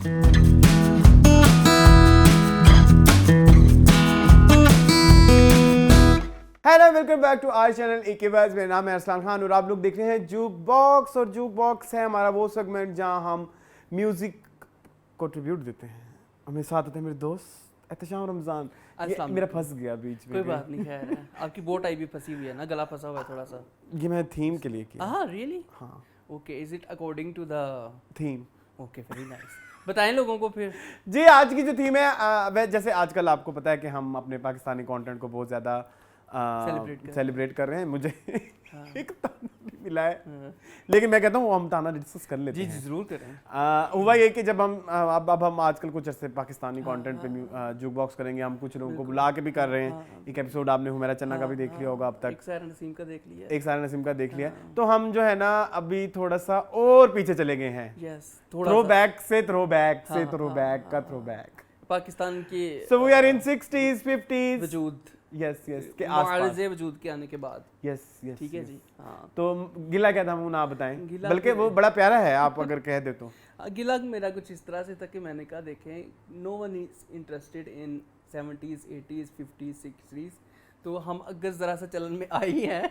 Hello welcome back to our channel AK बाज। मेरा नाम है अरसलान खान और आप लोग देख रहे हैं जूक बॉक्स। और जूक बॉक्स है हमारा वो सेगमेंट जहां हम म्यूजिक को ट्रिब्यूट देते हैं। हमें साथ होते हैं मेरे दोस्त एहतशाम रमजान। ये मेरा फंस गया बीच में। कोई बात नहीं, खैर है। आपकी बोट आई भी फंसी हुई है ना, गला फंसा हुआ है थोड़ा सा। ये मैं थीम के लिए किया। हाँ रियली? हाँ okay, is it according to the theme? Okay, very nice. बताएं लोगों को फिर। जी आज की जो थीम है वह जैसे आजकल आपको पता है कि हम अपने पाकिस्तानी कंटेंट को बहुत ज़्यादा सेलिब्रेट कर रहे हैं। मुझे एक ताना भी मिला है लेकिन मैं कहता हूँ हम ताना डिस्कस कर लेते हैं। जी जरूर करें। हुआ ये कि जब हम अब हम आजकल कुछ ऐसे पाकिस्तानी कंटेंट पे जूक बॉक्स करेंगे। हम कुछ लोगों को बुला के भी कर रहे हैं। एक एपिसोड आपने हुमैरा चन्ना का भी देख लिया होगा अब तक। एक सारा नसीम का देख लिया। एक सारा नसीम का देख लिया। तो हम जो है ना अभी थोड़ा सा और पीछे चले गए हैं। यस, थ्रो बैक से थ्रो बैक से थ्रो बैक का थ्रो बैक पाकिस्तान के। So we are in 60s 50s वजूद यस के आसपास वजूद के आने के बाद। यस यस ठीक है जी। हाँ, तो गिला क्या था वो ना बताएं, गिला बल्कि वो बड़ा प्यारा है आप अगर कह दे तो। गिला मेरा कुछ इस तरह से था कि मैंने कहा देखें, no one is interested in 70s 80s 50s 60s, तो हम अगर ज़रा सा चलन में आई हैं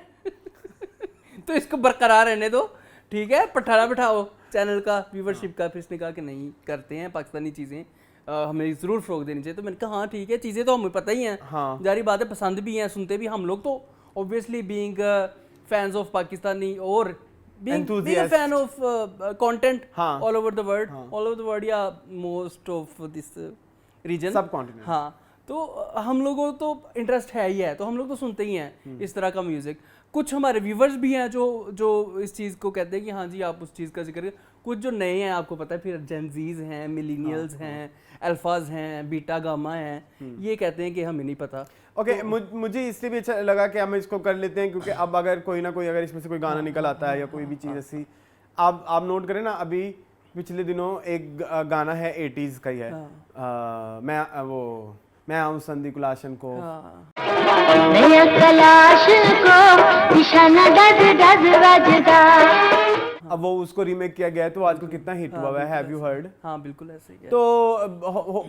तो इसको बरकरार रहने दो। ठीक है, पठाना बिठाओ चैनल का, व्यूवरशिप का। फिर इसने कहा कि नहीं करते हैं पाकिस्तानी चीज़ें, हमें ज़रूर फ़रोग देनी चाहिए। तो मैंने कहा हाँ ठीक है, चीज़ें तो हमें पता ही हैं। हाँ। जारी बात है, पसंद भी हैं, सुनते भी हम लोग। तो obviously being fans of Pakistani और being a fan of content all over the world या most of this region, subcontinent. हाँ, तो हम लोगों तो इंटरेस्ट है ही है, तो हम लोग तो सुनते ही हैं इस तरह का म्यूजिक। कुछ हमारे व्यूवर्स भी हैं जो इस चीज़ को कहते हैं कि हाँ जी आप उस चीज़ का जिक्र। कुछ जो नए हैं, आपको पता है, फिर जेनजीज हैं, मिलीनियल्स हैं, अल्फाज हैं, बीटा गामा हैं, ये कहते हैं कि हमें नहीं पता। ओके, मुझे इसलिए भी अच्छा लगा कि हम इसको कर लेते हैं क्योंकि अब अगर कोई ना कोई अगर इसमें से कोई गाना निकल आता है या कोई भी चीज़ ऐसी, आप नोट करें ना, अभी पिछले दिनों एक गाना है 80s का ही है। मैं आऊं संदी कुलाशन को, मैं कलाश को निशाना डज डज बजदा। अब वो उसको रीमेक किया गया है तो आजकल कितना हिट हुआ है। Have you heard? हाँ बिल्कुल ऐसे ही है। तो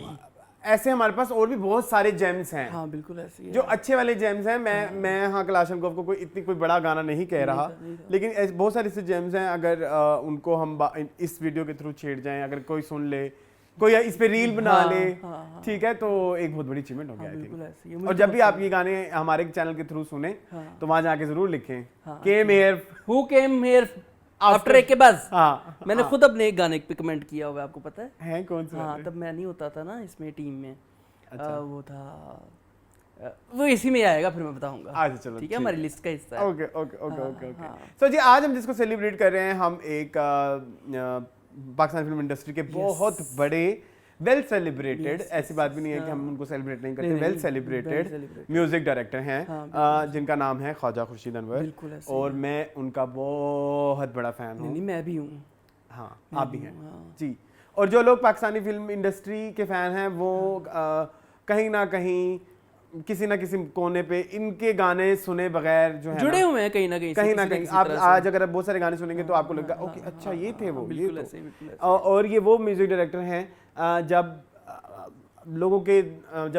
ऐसे हमारे पास और भी बहुत सारे जेम्स हैं। हाँ बिल्कुल ऐसे ही है। जो अच्छे वाले जेम्स हैं। मैं हाँ कलाशनकोव को कोई बड़ा गाना नहीं कह रहा, लेकिन बहुत सारे ऐसे जेम्स हैं। अगर उनको हम इस वीडियो के थ्रू छेड़ जाएं, अगर कोई सुन ले, कोई इस पे रील बना ले, ठीक है, तो एक बहुत बड़ी अचीवमेंट हो गया आई थिंक। और जब भी आप ये गाने हमारे चैनल के थ्रू सुने तो वहां जाके जरूर लिखें came here, who came here after एक के बाद। हाँ, मैंने खुद अपने एक गाने पे कमेंट किया हुआ है, आपको पता है कौन सा? हाँ, तब मैं नहीं होता था ना इसमें टीम में। अच्छा। वो था वो इसी में आएगा, फिर मैं बताऊंगा। अच्छा चलो ठीक है, हमारी लिस्ट का हिस्सा है। Okay okay okay okay okay. So जी आज हम जिसको सेलिब्रेट कर रहे हैं, हम एक पाकिस्तान फिल्म इंडस्ट्री के बहुत बड़े वेल सेलिब्रेटेड, ऐसी बात भी नहीं है कि हम उनको सेलिब्रेट नहीं करते, वेल सेलिब्रेटेड म्यूजिक डायरेक्टर हैं जिनका नाम है ख्वाजा खुर्शीद अनवर। और मैं उनका बहुत बड़ा फैन हूँ। मैं भी हूँ। हाँ आप भी हैं जी। और जो लोग पाकिस्तानी फिल्म इंडस्ट्री के फैन हैं वो कहीं ना कहीं किसी ना किसी कोने पे इनके गाने सुने बगैर जो है जुड़े हुए हैं कहीं ना कहीं। आप आज अगर बहुत सारे गाने सुनेंगे तो आपको लगेगा ओके अच्छा ये थे वो, ये तो। और ये वो म्यूजिक डायरेक्टर हैं जब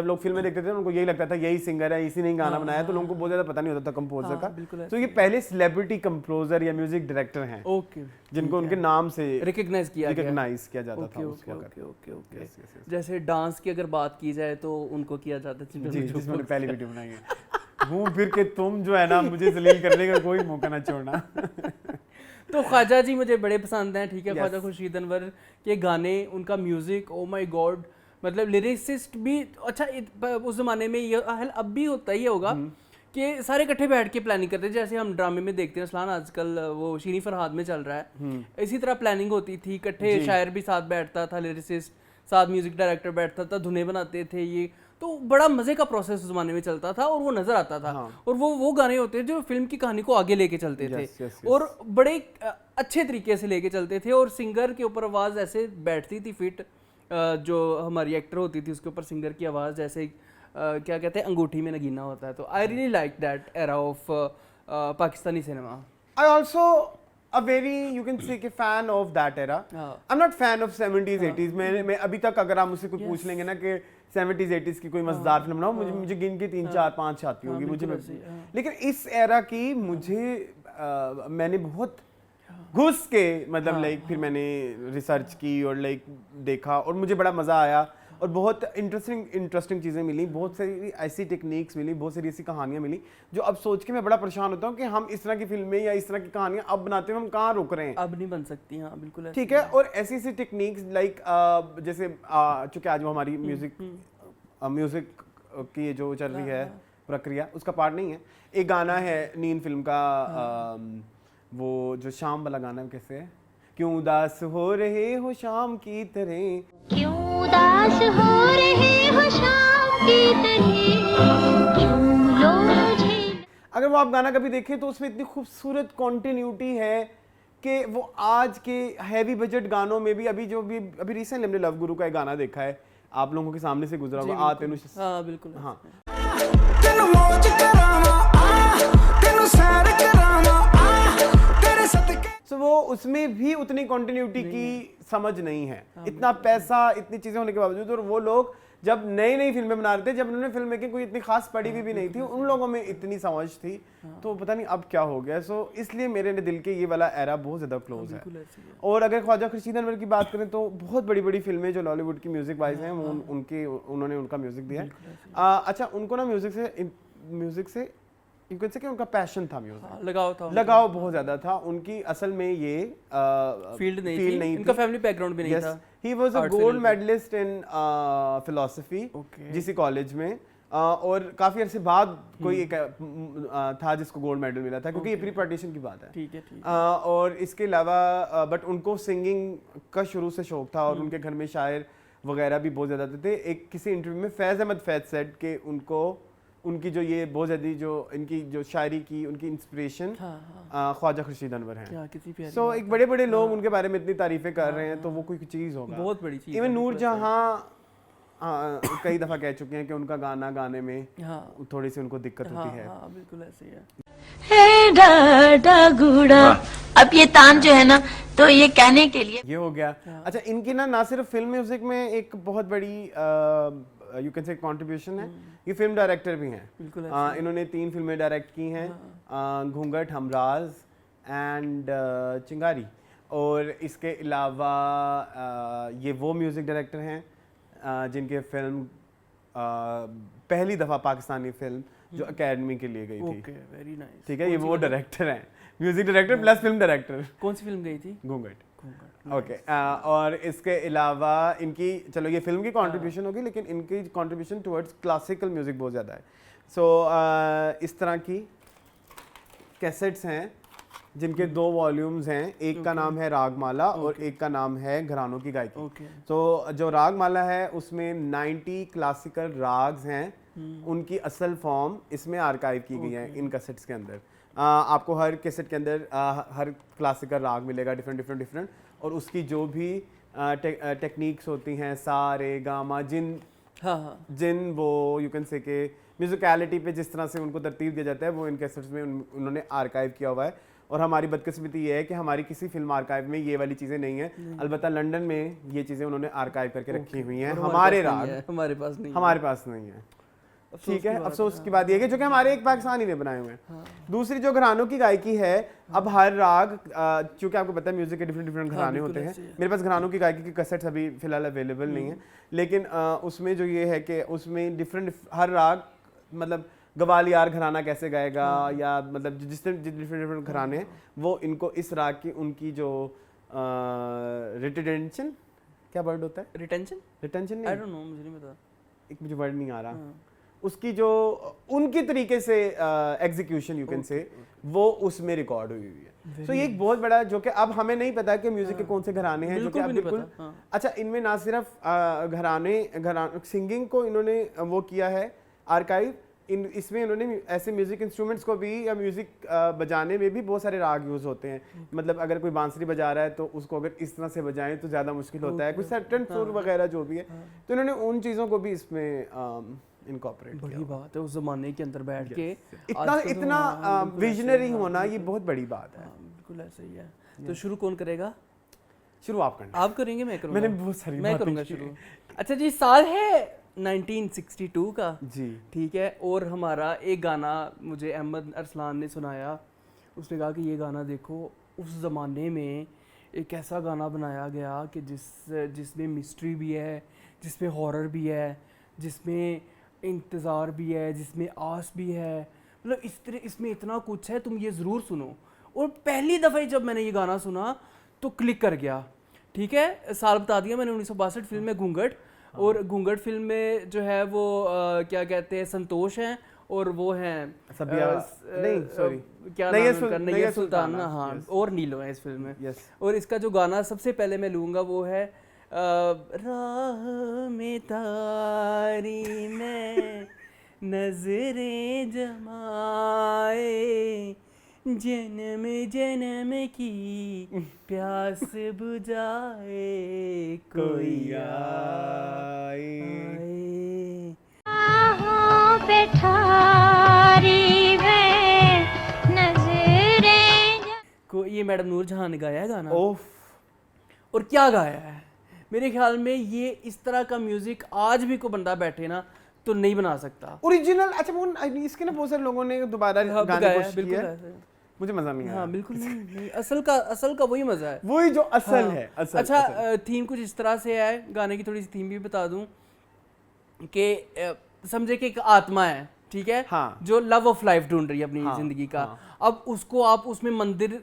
लोग फिल्में देखते थे उनको यही लगता था यही सिंगर है, इसी ने गाना बनाया, तो लोगों को बहुत ज्यादा पता नहीं होता था कंपोजर का। तो ये पहले सेलिब्रिटी कंपोजर या म्यूजिक डायरेक्टर हैं जिनको उनके नाम से रिकॉग्नाइज किया जाता था उस वक्त। ओके। जैसे डांस की अगर बात की जाए तो उनको किया जाता था जी, जिसमें पहली वीडियो बनाई है। घूम फिर के तुम जो है ना मुझे जलील करने का कोई मौका ना छोड़ना। तो ख्वाजा जी मुझे बड़े पसंद हैं। ठीक है, ख्वाजा खुर्शीद अनवर के गाने, उनका म्यूजिक, ओ माय गॉड, मतलब लिरिसिस्ट भी अच्छा। उस जमाने में ये अब भी होता ही होगा कि सारे इकट्ठे बैठ के प्लानिंग करते हैं, जैसे हम ड्रामे में देखते हैं असलान आजकल वो शीनी फरहाद में चल रहा है। इसी तरह प्लानिंग होती थी, इकट्ठे शायर भी साथ बैठता था, लिरिसिस्ट साथ, म्यूजिक डायरेक्टर बैठता था, धुनें बनाते थे। ये तो बड़ा मजे का प्रोसेस उस जमाने में चलता था और वो नजर आता था। और वो गाने होते थे जो फिल्म की कहानी को आगे लेके चलते थे और बड़े अच्छे तरीके से लेके चलते थे। और सिंगर के ऊपर आवाज ऐसे बैठती थी फिट, जो हमारी एक्टर होती थी उसके ऊपर सिंगर की आवाज़ जैसे क्या कहते हैं अंगूठी में नगीना होता है। तो I really like that era of Pakistani cinema. I also a very you can say कि fan of that era. हाँ. I'm not fan of 70s 80s. मैं अभी तक अगर आप मुझसे कोई पूछ लेंगे ना कि 70s 80s की कोई मजेदार फिल्म बनाओ, मुझे गिन के 3 4 5 आती होंगी मुझे, लेकिन इस एरा की मुझे मैंने बहुत घुस के मतलब लाइक फिर मैंने रिसर्च की और लाइक देखा और मुझे बड़ा मज़ा आया और बहुत इंटरेस्टिंग चीज़ें मिली, बहुत सारी ऐसी टेक्निक्स मिली, बहुत सारी ऐसी कहानियाँ मिली जो अब सोच के मैं बड़ा परेशान होता हूँ कि हम इस तरह की फिल्में या इस तरह की कहानियाँ अब बनाते हुए हम कहाँ रुक रहे हैं। अब नहीं बन सकती, हाँ बिल्कुल ठीक है। और ऐसी ऐसी टेक्निक्स लाइक जैसे चूँकि आज वो हमारी म्यूज़िक की जो चल रही है प्रक्रिया उसका पार्ट नहीं है, एक गाना है नींद फिल्म का, वो जो शाम वाला गाना है, कैसे है, क्यों उदास हो रहे हो शाम की तरह, क्यों उदास हो रहे हो शाम की तरह, क्यों लो मुझे। अगर वो आप गाना कभी देखें तो उसमें इतनी खूबसूरत कॉन्टिन्यूटी है कि वो आज के हैवी बजट गानों में भी अभी रिसेंटली हमने लव गुरु का एक गाना देखा है, आप लोगों के सामने से गुजरा होगा, तेनु, हाँ बिल्कुल, हाँ तो वो उसमें भी उतनी कॉन्टिन्यूटी की समझ नहीं है, इतना पैसा इतनी चीजें होने के बावजूद। और वो लोग जब नई नई फिल्में बना रहे थे, जब उन्होंने फिल्म मेकिंग कोई इतनी खास पड़ी हुई भी नहीं थी, उन लोगों में इतनी समझ थी, तो पता नहीं अब क्या हो गया। सो इसलिए मेरे दिल के ये वाला एरा बहुत ज्यादा क्लोज है। और अगर ख्वाजा खुर्शीद अनवर की बात करें तो बहुत बड़ी बड़ी फिल्में जो लॉलीवुड की म्यूजिक वाइज हैं उन्होंने उनका म्यूजिक दिया है। अच्छा, उनको ना म्यूजिक से यू कैन से कि उनका पैशन था, म्यूजिक लगाव बहुत ज्यादा था। उनकी असल में ये फील्ड नहीं थी, इनका फैमिली बैकग्राउंड भी नहीं था। He was a gold medalist in philosophy जिसी कॉलेज में, और काफी अरसे बाद कोई एक था जिसको गोल्ड मेडल मिला था, क्योंकि ये प्री पार्टीशन की बात है। ठीक है। और इसके अलावा बट उनको सिंगिंग का शुरू से शौक था और उनके घर में शायर वगैरह भी बहुत ज्यादा थे। एक किसी इंटरव्यू में फैज़ अहमद फैज़ सेड कि उनकी जो ये बहुत ज़्यादा जो इनकी जो शायरी की उनकी इंस्पिरेशन ख्वाजा खुर्शीद अनवर हैं। सो एक बड़े बड़े लोग उनके बारे में इतनी तारीफें कर रहे हैं, तो वो कोई चीज़ होगा, बहुत बड़ी चीज़। इवन नूर जहाँ कई दफ़ा कह चुके हैं कि उनका गाना गाने में थोड़ी सी उनको दिक्कत होती है। बिल्कुल ऐसे ही है। हे डाडा गुड़ा, अब ये तान जो है ना, तो ये कहने के लिए ये हो गया। अच्छा, इनकी ना सिर्फ फिल्म म्यूजिक में एक बहुत बड़ी यू कैन से कंट्रीब्यूशन है, ये फिल्म डायरेक्टर भी हैं। इन्होंने 3 फिल्में डायरेक्ट की हैं, घूंघट, हमराज एंड चिंगारी। और इसके अलावा ये वो म्यूज़िक डायरेक्टर हैं जिनके फिल्म पहली दफ़ा पाकिस्तानी फिल्म जो अकेडमी के लिए गई थी। Very nice. ठीक है, ये वो डायरेक्टर हैं, music director plus film director. कौन सी फिल्म गई थी? घूंघट। ओके। और इसके अलावा इनकी, चलो ये फिल्म की कंट्रीब्यूशन होगी, लेकिन इनकी कंट्रीब्यूशन टुवर्ड्स क्लासिकल म्यूजिक बहुत ज़्यादा है। सो इस तरह की कैसेट्स हैं जिनके 2 वॉल्यूम्स हैं, एक का नाम है रागमाला और एक का नाम है घरानों की गायकी। तो जो रागमाला है उसमें 90 क्लासिकल राग्स हैं, उनकी असल फॉर्म इसमें आर्काइव की गई है इन कैसेट्स के अंदर। आपको हर कैसेट के अंदर हर क्लासिकल राग मिलेगा, डिफरेंट, और उसकी जो भी टेक्निक्स होती हैं, सा रे गा मा, जिन वो यू कैन से के म्यूजिकलिटी पे जिस तरह से उनको तरतीब दिया जाता है, वो इन कैसेट्स में उन्होंने आर्काइव किया हुआ है। और हमारी बदकिस्मती ये है कि हमारी किसी फिल्म आर्काइव में ये वाली चीज़ें नहीं है। अलबत्ता लंदन में ये चीज़ें उन्होंने आर्काइव करके रखी हुई हैं, हमारे राग हमारे पास नहीं है। ठीक है, अफसोस की बात यह है कि जो कि हमारे एक पाकिस्तानी ने बनाए हुए हैं। दूसरी जो घरानों की गायकी है, अब हर राग, क्योंकि आपको पता है म्यूजिक के डिफरेंट घराने होते हैं। मेरे पास घरानों की गायकी की कैसेट्स अभी फिलहाल अवेलेबल नहीं है, लेकिन उसमें जो ये है कि उसमें डिफरेंट हर राग, मतलब गवालियार घराना कैसे गाएगा, या मतलब जिससे डिफरेंट घराने हैं, वो इनको इस राग की उनकी जो रिटेंशन, क्या वर्ड होता है, रिटेंशन नहीं, आई डोंट नो, मुझे नहीं पता, एक मुझे वर्ड नहीं आ रहा, उसकी जो उनकी तरीके से एग्जीक्यूशन यू कैन से, वो उसमें रिकॉर्ड हुई है। तो ये एक बहुत बड़ा, जो कि अब हमें नहीं पता कि म्यूजिक के कौन से घराने हैं, जो कि अब बिल्कुल अच्छा, इनमें ना सिर्फ घराने सिंगिंग को इन्होंने वो किया है आर्काइव, इसमें इन्होंने ऐसे म्यूजिक इंस्ट्रूमेंट्स को भी, या म्यूजिक बजाने में भी बहुत सारे राग यूज होते हैं। मतलब अगर कोई बांसुरी बजा रहा है तो उसको अगर इस तरह से बजाएं तो ज़्यादा मुश्किल होता है, कुछ सर्टेन सुर वगैरह जो भी है, तो इन्होंने उन चीज़ों को भी इसमें इनकॉर्पोरेट किया। बड़ी बात है, उस जमाने के अंदर बैठ के इतना विजनरी होना, ये बहुत बड़ी बात है। बिल्कुल ऐसा ही है। तो शुरू कौन करेगा? शुरू आप करना। आप करेंगे, मैं करूँगा? मैंने बहुत सारी मैं बातें करूँगा की शुरू। अच्छा जी, साल है 1962 का, जी। ठीक है। और हमारा एक गाना मुझे अहमद अरसलान ने सुनाया। उसने कहा कि ये गाना देखो, उस ज़माने में एक ऐसा गाना बनाया गया कि जिसमें मिस्ट्री भी है, जिसमें हॉरर भी है, जिसमें इंतज़ार भी है, जिसमें आस भी है, मतलब इस तरह इसमें इतना कुछ है, तुम ये ज़रूर सुनो। और पहली दफ़ा जब मैंने ये गाना सुना तो क्लिक कर गया, ठीक है। साल बता दिया मैंने, 1962 फिल्म है घूंघट। और घूंघट फिल्म में जो है वो क्या कहते हैं, संतोष हैं और वो हैं नहीं सॉरी, क्या नैयर नाम उनका, नैयर सुल्ताना, हाँ। yes. और नीलो है इस फिल्म में। Yes. और इसका जो गाना सबसे पहले मैं लूँगा वो है राह में तारी में नजरें जमाए, जन्म जन्म की प्यास बुझाए कोई आए। आहों पे ठारी में नजरें को ये मैडम नूर जहां ने गाया है गाना। ओफ, और क्या गाया है, मेरे ख्याल में ये इस तरह का म्यूजिक आज भी कोई बंदा बैठे ना तो नहीं बना सकता। ओरिजिनल। अच्छा वो इसके ना बहुत सारे लोगों ने दोबारा हाँ, गाने गाया है, कोशिश बिल्कुल किया है, गाया है। मुझे मजा नहीं आया। हाँ बिल्कुल नहीं, असल का वही मजा है, वही जो असल हाँ। है, असल। अच्छा, थीम कुछ इस तरह से है, गाने की थोड़ी सी थीम भी बता दूं कि समझे कि एक आत्मा है, ठीक है, हाँ। जो लव ऑफ लाइफ ढूंढ रही है अपनी हाँ, जिंदगी का। हाँ। अब उसको आप उसमें मंदिर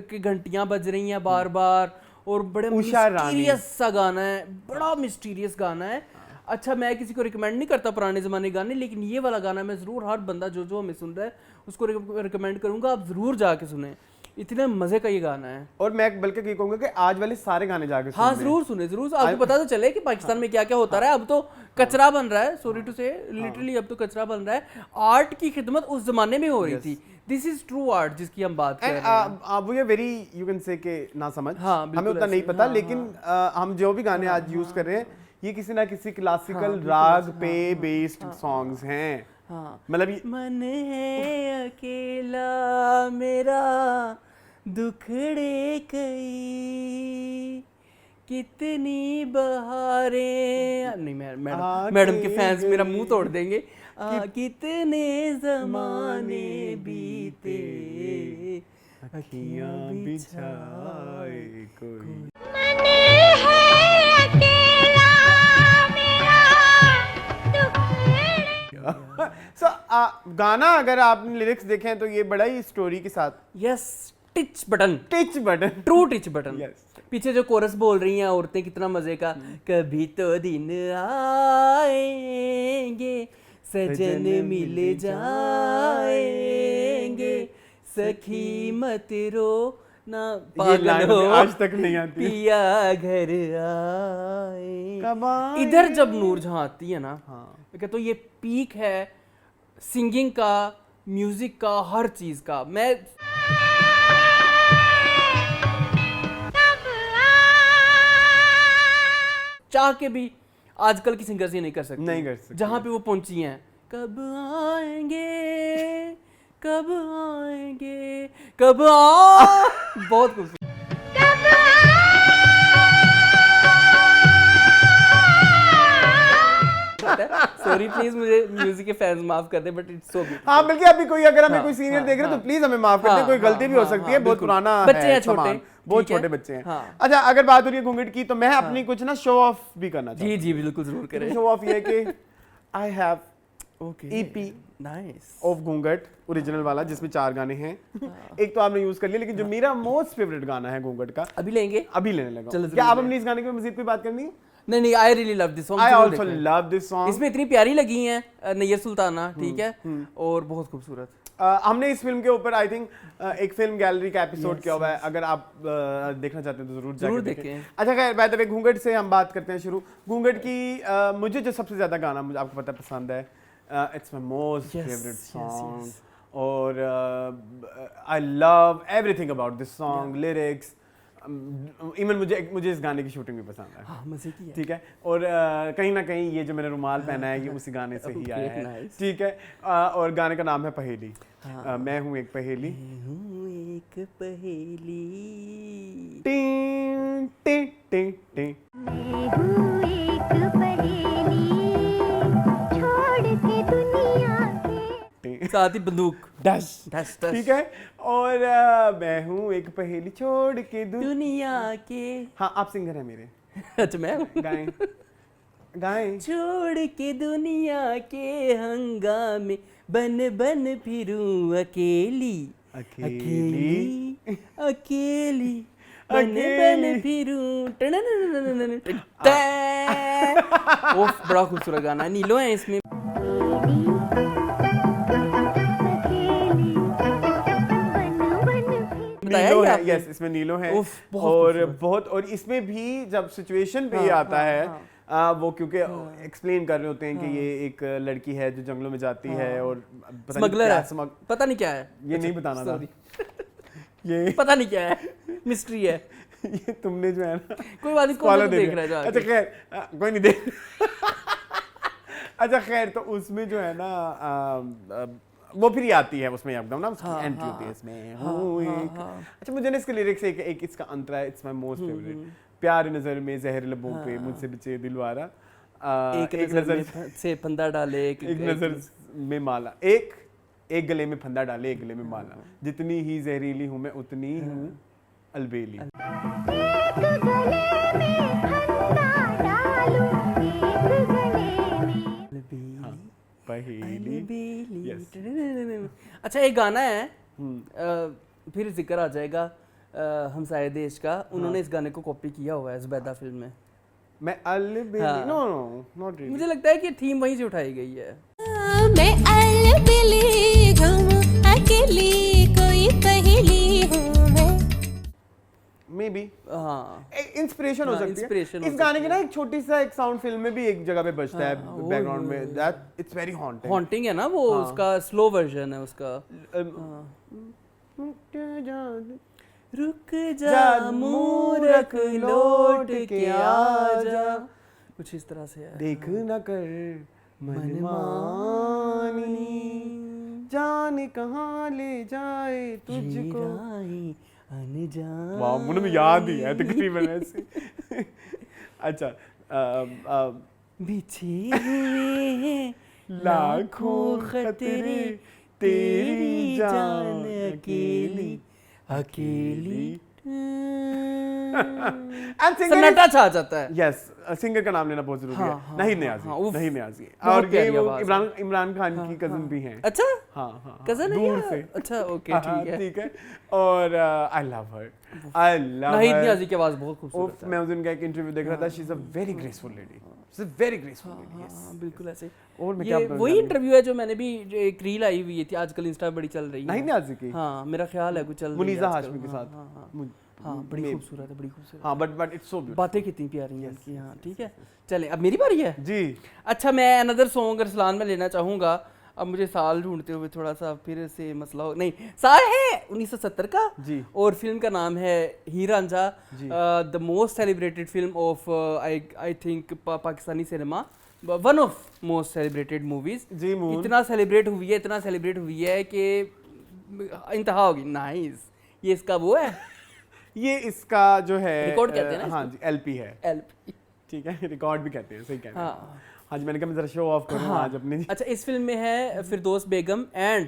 की घंटियां बज रही हैं बार बार, और बड़े उषा रानी। मिस्टीरियस सा गाना है, बड़ा मिस्टीरियस गाना है। अच्छा, मैं किसी को रिकमेंड नहीं करता पुराने ज़माने गाने, लेकिन ये वाला गाना मैं ज़रूर, हर बंदा जो हमें सुन रहा है उसको रिकमेंड करूँगा, आप ज़रूर जाके सुने, इतने मज़े का ये गाना है। और मैं बल्कि ये कहूंगा कि आज वाले सारे गाने जाके सुनने हाँ हैं। जरूर सुने, जरूर। आपको पता तो चले कि पाकिस्तान में क्या क्या होता रहा है। अब तो कचरा बन रहा है, सॉरी टू से, लिटरली अब तो कचरा बन रहा है। आर्ट की खिदमत उस जमाने में हो रही थी। दिस इज ट्रू आर्ट जिसकी हम बात कर रहे हैं। वो ये वेरी यू कैन से के ना समझ, हाँ, हमें बिल्कुल उतना नहीं ऐसे, पता, हाँ, लेकिन हम जो भी गाने आज यूज कर रहे हैं ये किसी ना किसी क्लासिकल राग पे बेस्ड सॉन्ग्स हैं। हाँ, मतलब ये मन है अकेला मेरा दुखड़े कई, कितनी बहारें, नहीं मैडम के फैंस मेरा मुंह तोड़ देंगे। कितने जमाने बीते, अखियां बिछाए कोई। मन है अकेला मेरा दुखड़े। So, गाना अगर आपने लिरिक्स देखे हैं तो ये बड़ा ही स्टोरी के साथ, yes, teach button, teach button, true teach button. Yes. पीछे जो कोरस बोल रही हैं औरतें, कितना मजे का, कभी तो दिन आएंगे सजन मिल जाएंगे, सखी मत रो ना ये पागल लाइन हो, आज तक नहीं आती। पिया घर आए। कब आए? इधर जब नूर जहां आती है ना, हाँ। तो ये पीक है सिंगिंग का, म्यूजिक का, हर चीज का। मैं चाह के भी आजकल की सिंगर्स ये नहीं कर सकती, नहीं कर सकती। जहां पे वो पहुंची हैं। कब आएंगे, कब आएंगे, कब बहुत खूबसूरत। सॉरी प्लीज, मुझे म्यूजिक के फैंस माफ कर दे, बट इट्स सो ब्यूटीफुल। हाँ, बल्कि अभी कोई अगर हमें कोई सीनियर देख रहे हैं तो प्लीज हमें माफ कर दे, कोई गलती भी हो सकती है, बहुत पुराना बच्चे हैं सामान, छोटे, बहुत ठीक है? छोटे बच्चे हैं। हाँ। अच्छा, अगर बात हो रही है घूंघट की तो मैं अपनी कुछ ना शो ऑफ भी करना जी जी बिल्कुल जरूर करें। शो ऑफ ये कि I have okay, EP nice. Of घूंघट ओरिजिनल वाला, जिसमें 4 गाने हैं। एक तो आपने यूज कर लिया, लेकिन जो मेरा मोस्ट फेवरेट गाना है घूंघट का, अभी लेंगे, अभी लेने लगा चलो, हूं। जरूर क्या आप लें। अपनी इस गाने की मजीद कोई बात करनी है? नहीं, आई really love this I song. Also love this song. इसमें इतनी प्यारी लगी हैं नैयर सुल्ताना, ठीक है, और बहुत खूबसूरत। हमने इस फिल्म के ऊपर आई थिंक एक फिल्म गैलरी का एपिसोड किया हुआ है, अगर आप देखना चाहते हैं तो जरूर जरूर जाके देखें। अच्छा खैर, बाय द वे घूंघट से हम बात करते हैं शुरू। घूंघट की मुझे जो सबसे ज्यादा गाना मुझे आपको पता है पसंद है, it's my most Yes, favourite yes, song, yes. और I love everything about this song, lyrics, even मुझे इस गाने की शूटिंग भी पसंद है। हाँ मजे की है। ठीक है, और कहीं ना कहीं ये जो मैंने रुमाल पहना है ये उसी गाने से ही आया है। nice. ठीक है, और गाने का नाम है पहेली। मैं हूँ एक पहेली। मैं हूँ एक पहेली। टिंग टिंग टिंग टिंग। मैं हूँ एक पहेली, छोड़ के दुनिया के। साथ ही बंदूक डस डस डस। ठीक है, और मैं हूँ एक पहेली छोड़ के दुनिया के। हाँ, आप सिंगर हैं मेरे। अच्छा मैं हूँ। गाएं गाएं। छोड़ के दुनिया के हंगामे, बन बन फिरूं अकेली अकेली अकेली बन बन फिरूं। ओफ बड़ा खूबसूरत गाना है, नीलो है इसमें। नीलो है, यस, इसमें नीलो है। उफ, बहुत और खूबसूरत। बहुत, और इसमें भी जब सिचुएशन पे ये आता है, वो क्योंकि एक्सप्लेन कर रहे होते हैं कि ये एक लड़की है जो जंगलों में जाती है और पता नहीं स्मगलर क्या है, पता नहीं क्या है, ये नहीं बताना था। sorry। ये पता नहीं क्या है, मिस्ट्री है। ये तुमने जो है ना कोई बात नहीं, कौन follow सा दे देख दिया। रहा है जो अच्छा आगे? खैर, कोई नहीं देख। अच्छा खैर, तो उसमें जो है ना वो फिर ये आती है उसमें एकदम ना उसकी एंट्री होती है इसमें। हूँ एक। अच्छा, मुझे ना इसके लिरिक्स एक इसका अंतरा है, इट्स माय मोस्ट फेवरेट। प्यार नजर में जहर लबों पे मुझसे बचे दिलवारा, एक नजर से फंदा डाले, एक नजर में माला, एक गले में फंदा डाले, एक गले में माला, जितनी ही जहरीली हूँ मैं उतनी ही हूँ अलबेली। एक गले में फंदा डालूं, एक गले में पहेली। Yes. अच्छा एक गाना है, फिर जिक्र आ जाएगा हमसाये देश का, उन्होंने इस गाने को कॉपी किया हुआ है जुबैदा फिल्म में। मैं अलबेली, हाँ। No not really. मुझे लगता है कि थीम वहीं से उठाई गई है। मैं अलबेली घूमूं अकेली, कोई पहेली हूँ मैं। मे बी हाँ इंस्पिरेशन हो हाँ, सकती inspiration है। हो इस गाने सकती की ना एक छोटी सा एक साउंड फिल्म में भी एक जगह पे बजता है वो बैकग्राउंड में, that it's very haunting. Haunting है ना वो, उसका स्लो वर्जन है उसका। रुक जा मूरख लौट के आजा, कुछ इस तरह से है। देख न कर मनमानी, जाने कहाँ ले जाए तुझको। अनजान। वाह, मुझे में याद ही है तकरीबन ऐसे। अच्छा, बिछे हुए हैं लाखों खतरे, तेरी जान अकेली अकेली। And singer सन्नाटा छा जाता है। यस, सिंगर का नाम लेना बहुत जरूरी है। हाँ, नहीं हाँ, न्याजी, हाँ, उफ, नहीं न्याजी। बहुत और ये प्यारी वो आवाज़ है। इमरान खान की कजन भी हैं। अच्छा हाँ हाँ, कजन है दूर या? से। अच्छा ओके हाँ, ठीक है। ठीक है। और I love her, I love Nahid her. Niazi की आवाज़ बहुत खूबसूरत है। मैं उस दिन का एक इंटरव्यू देख रहा था, she is a very graceful lady, she is a very graceful lady. हाँ बिल्कुल ऐसे। और मैं ये क्या बताऊं वही जाने? इंटरव्यू है जो मैंने भी, जो एक रील आई हुई थी आजकल इंस्टा पे बड़ी चल रही है। नहीं न्याजी की, हाँ मेरा ख्याल है कुछ चल रही है मुनीजा आजकल। हाशमी के हाँ, साथ। हाँ, हाँ, मुझ- हाँ बड़ी मे- खूबसूरत है, बड़ी खूबसूरत। हाँ, बट इट्स सो ब्यूटीफुल। बातें कितनी प्यारी हैं इनकी। हाँ ठीक है, चले अब मेरी बारी है। जी, अच्छा मैं अनदर सॉन्ग अरसलान में लेना चाहूँगा। अब मुझे साल ढूंढते हुए थोड़ा सा फिर से मसला हो, नहीं साल है 1970 का जी। और फिल्म का नाम है Heer Ranjha, the most celebrated film of I think Pakistani cinema, one of most celebrated movies. जी, मून। इतना सेलिब्रेट हुई है, इतना सेलिब्रेट हुई है कि इंतहा होगी। नाइस, ये इसका वो है ये इसका जो है रिकॉर्ड कहते हैं ना हाँ जी, एलपी है। एल्प। ठीक है, रिकॉर्ड भी कहते हैं, सही कह रहे हैं। हाँ। हाँ जी, मैंने कहा मैं जरा शो ऑफ करूँ आज अपनी। अच्छा इस फिल्म में है फिरदौस बेगम एंड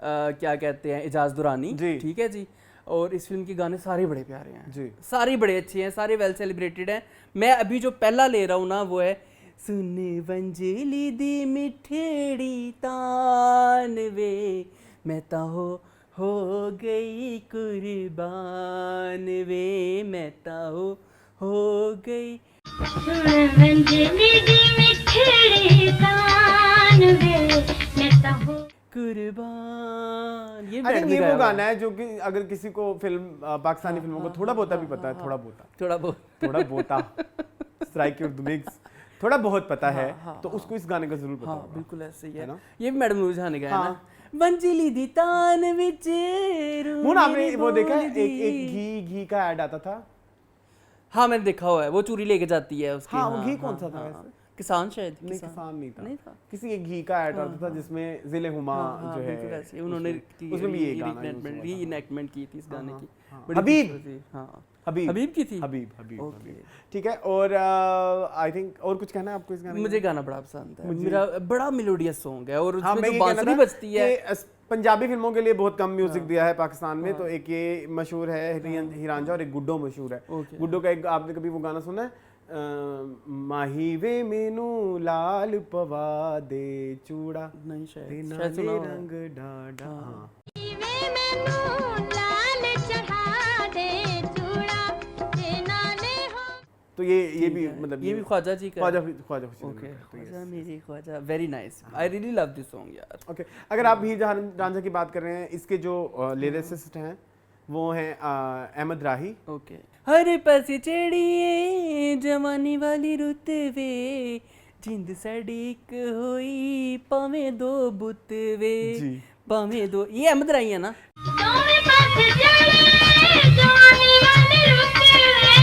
क्या कहते हैं इजाज दुरानी। जी। ठीक है जी। और इस फिल्म के गाने सारे बड़े प्यारे हैं जी। सारे बड़े अच्छे हैं, सारे वेल सेलिब्रेटेड हैं। मैं अभी जो पहला ले रहा हूँ ना वो है सुन वंजेली दी मिठेड़ी तान वे, मैं ता हो गई कुर्बान वे, मैं ता हो गई। कुर्बान। ये आई थिंक ये गाया वो हुआ है। गाना है जो कि अगर किसी को फिल्म पाकिस्तानी फिल्मों को थोड़ा बहुत भी पता है, थोड़ा बहुत स्ट्राइक योर मिक्स थोड़ा बहुत पता है, तो उसको इस गाने का जरूर पता हाँ होगा। बिल्कुल ऐसे ही है है ना? ये भी मैडम नूर जहां ने गाया हाँ। ना, वंजिली दी तान विच मुन, आपने वो देखा है एक घी का ऐड आता था हाँ मैंने देखा हुआ है, वो चूरी लेके जाती है उसकी। हाँ, वो घी कौन सा था वैसे? किसान शायद। नहीं, किसान नहीं था। नहीं था। किसी एक घी का ऐड आता था जिसमें जिले हुमा हाँ, जो है बिल्कुल ऐसे उन्होंने उसमें भी ये गाना use हुआ था। रीइनैक्टमेंट की थी इस गाने की। हाँ। बड़ी हबीब। खूबसूरत थी। हाँ हबीब की थी। हबीब। ठीक है, और आई थिंक और कुछ कहना है आपको इस गाने में? मुझे गाना बड़ा पसंद है, मेरा बड़ा मेलोडियस सॉन्ग है और हाँ, उसमें मैं जो ये कहना बांसुरी था बजती है। कि पंजाबी फिल्मों के लिए बहुत कम म्यूजिक दिया है पाकिस्तान में, तो एक ये मशहूर है हीरांझा और एक गुड्डो मशहूर है। गुड्डो का एक आपने कभी वो गाना सुना है, माही वे मेनू लाल पवा दे चूड़ा नहीं ते शायद नाले सुना हुआ है। रंग डाडा। हाँ। वे मैनू लाल चढ़ा दे चूड़ा ते नाले हो। तो ये भी मतलब ये भी ख्वाजा जी का ख्वाजा है। ख्वाजा खुशी ओके, ख्वाजा मेरी ख्वाजा, very nice, I really love this song यार। ओके, अगर आप हीर रांझा की बात कर रहे हैं, इसके जो लिरिसिस्ट हैं वो हैं अहमद राही। ओके। हर पास चढ़िए जवानी वाली रुत वे, जिंद साडी एक होई भावें दो बुत वे, जी। भावें दो, ये अहमद राही है ना? दोवें पास चले जवानी वाले रुत वे,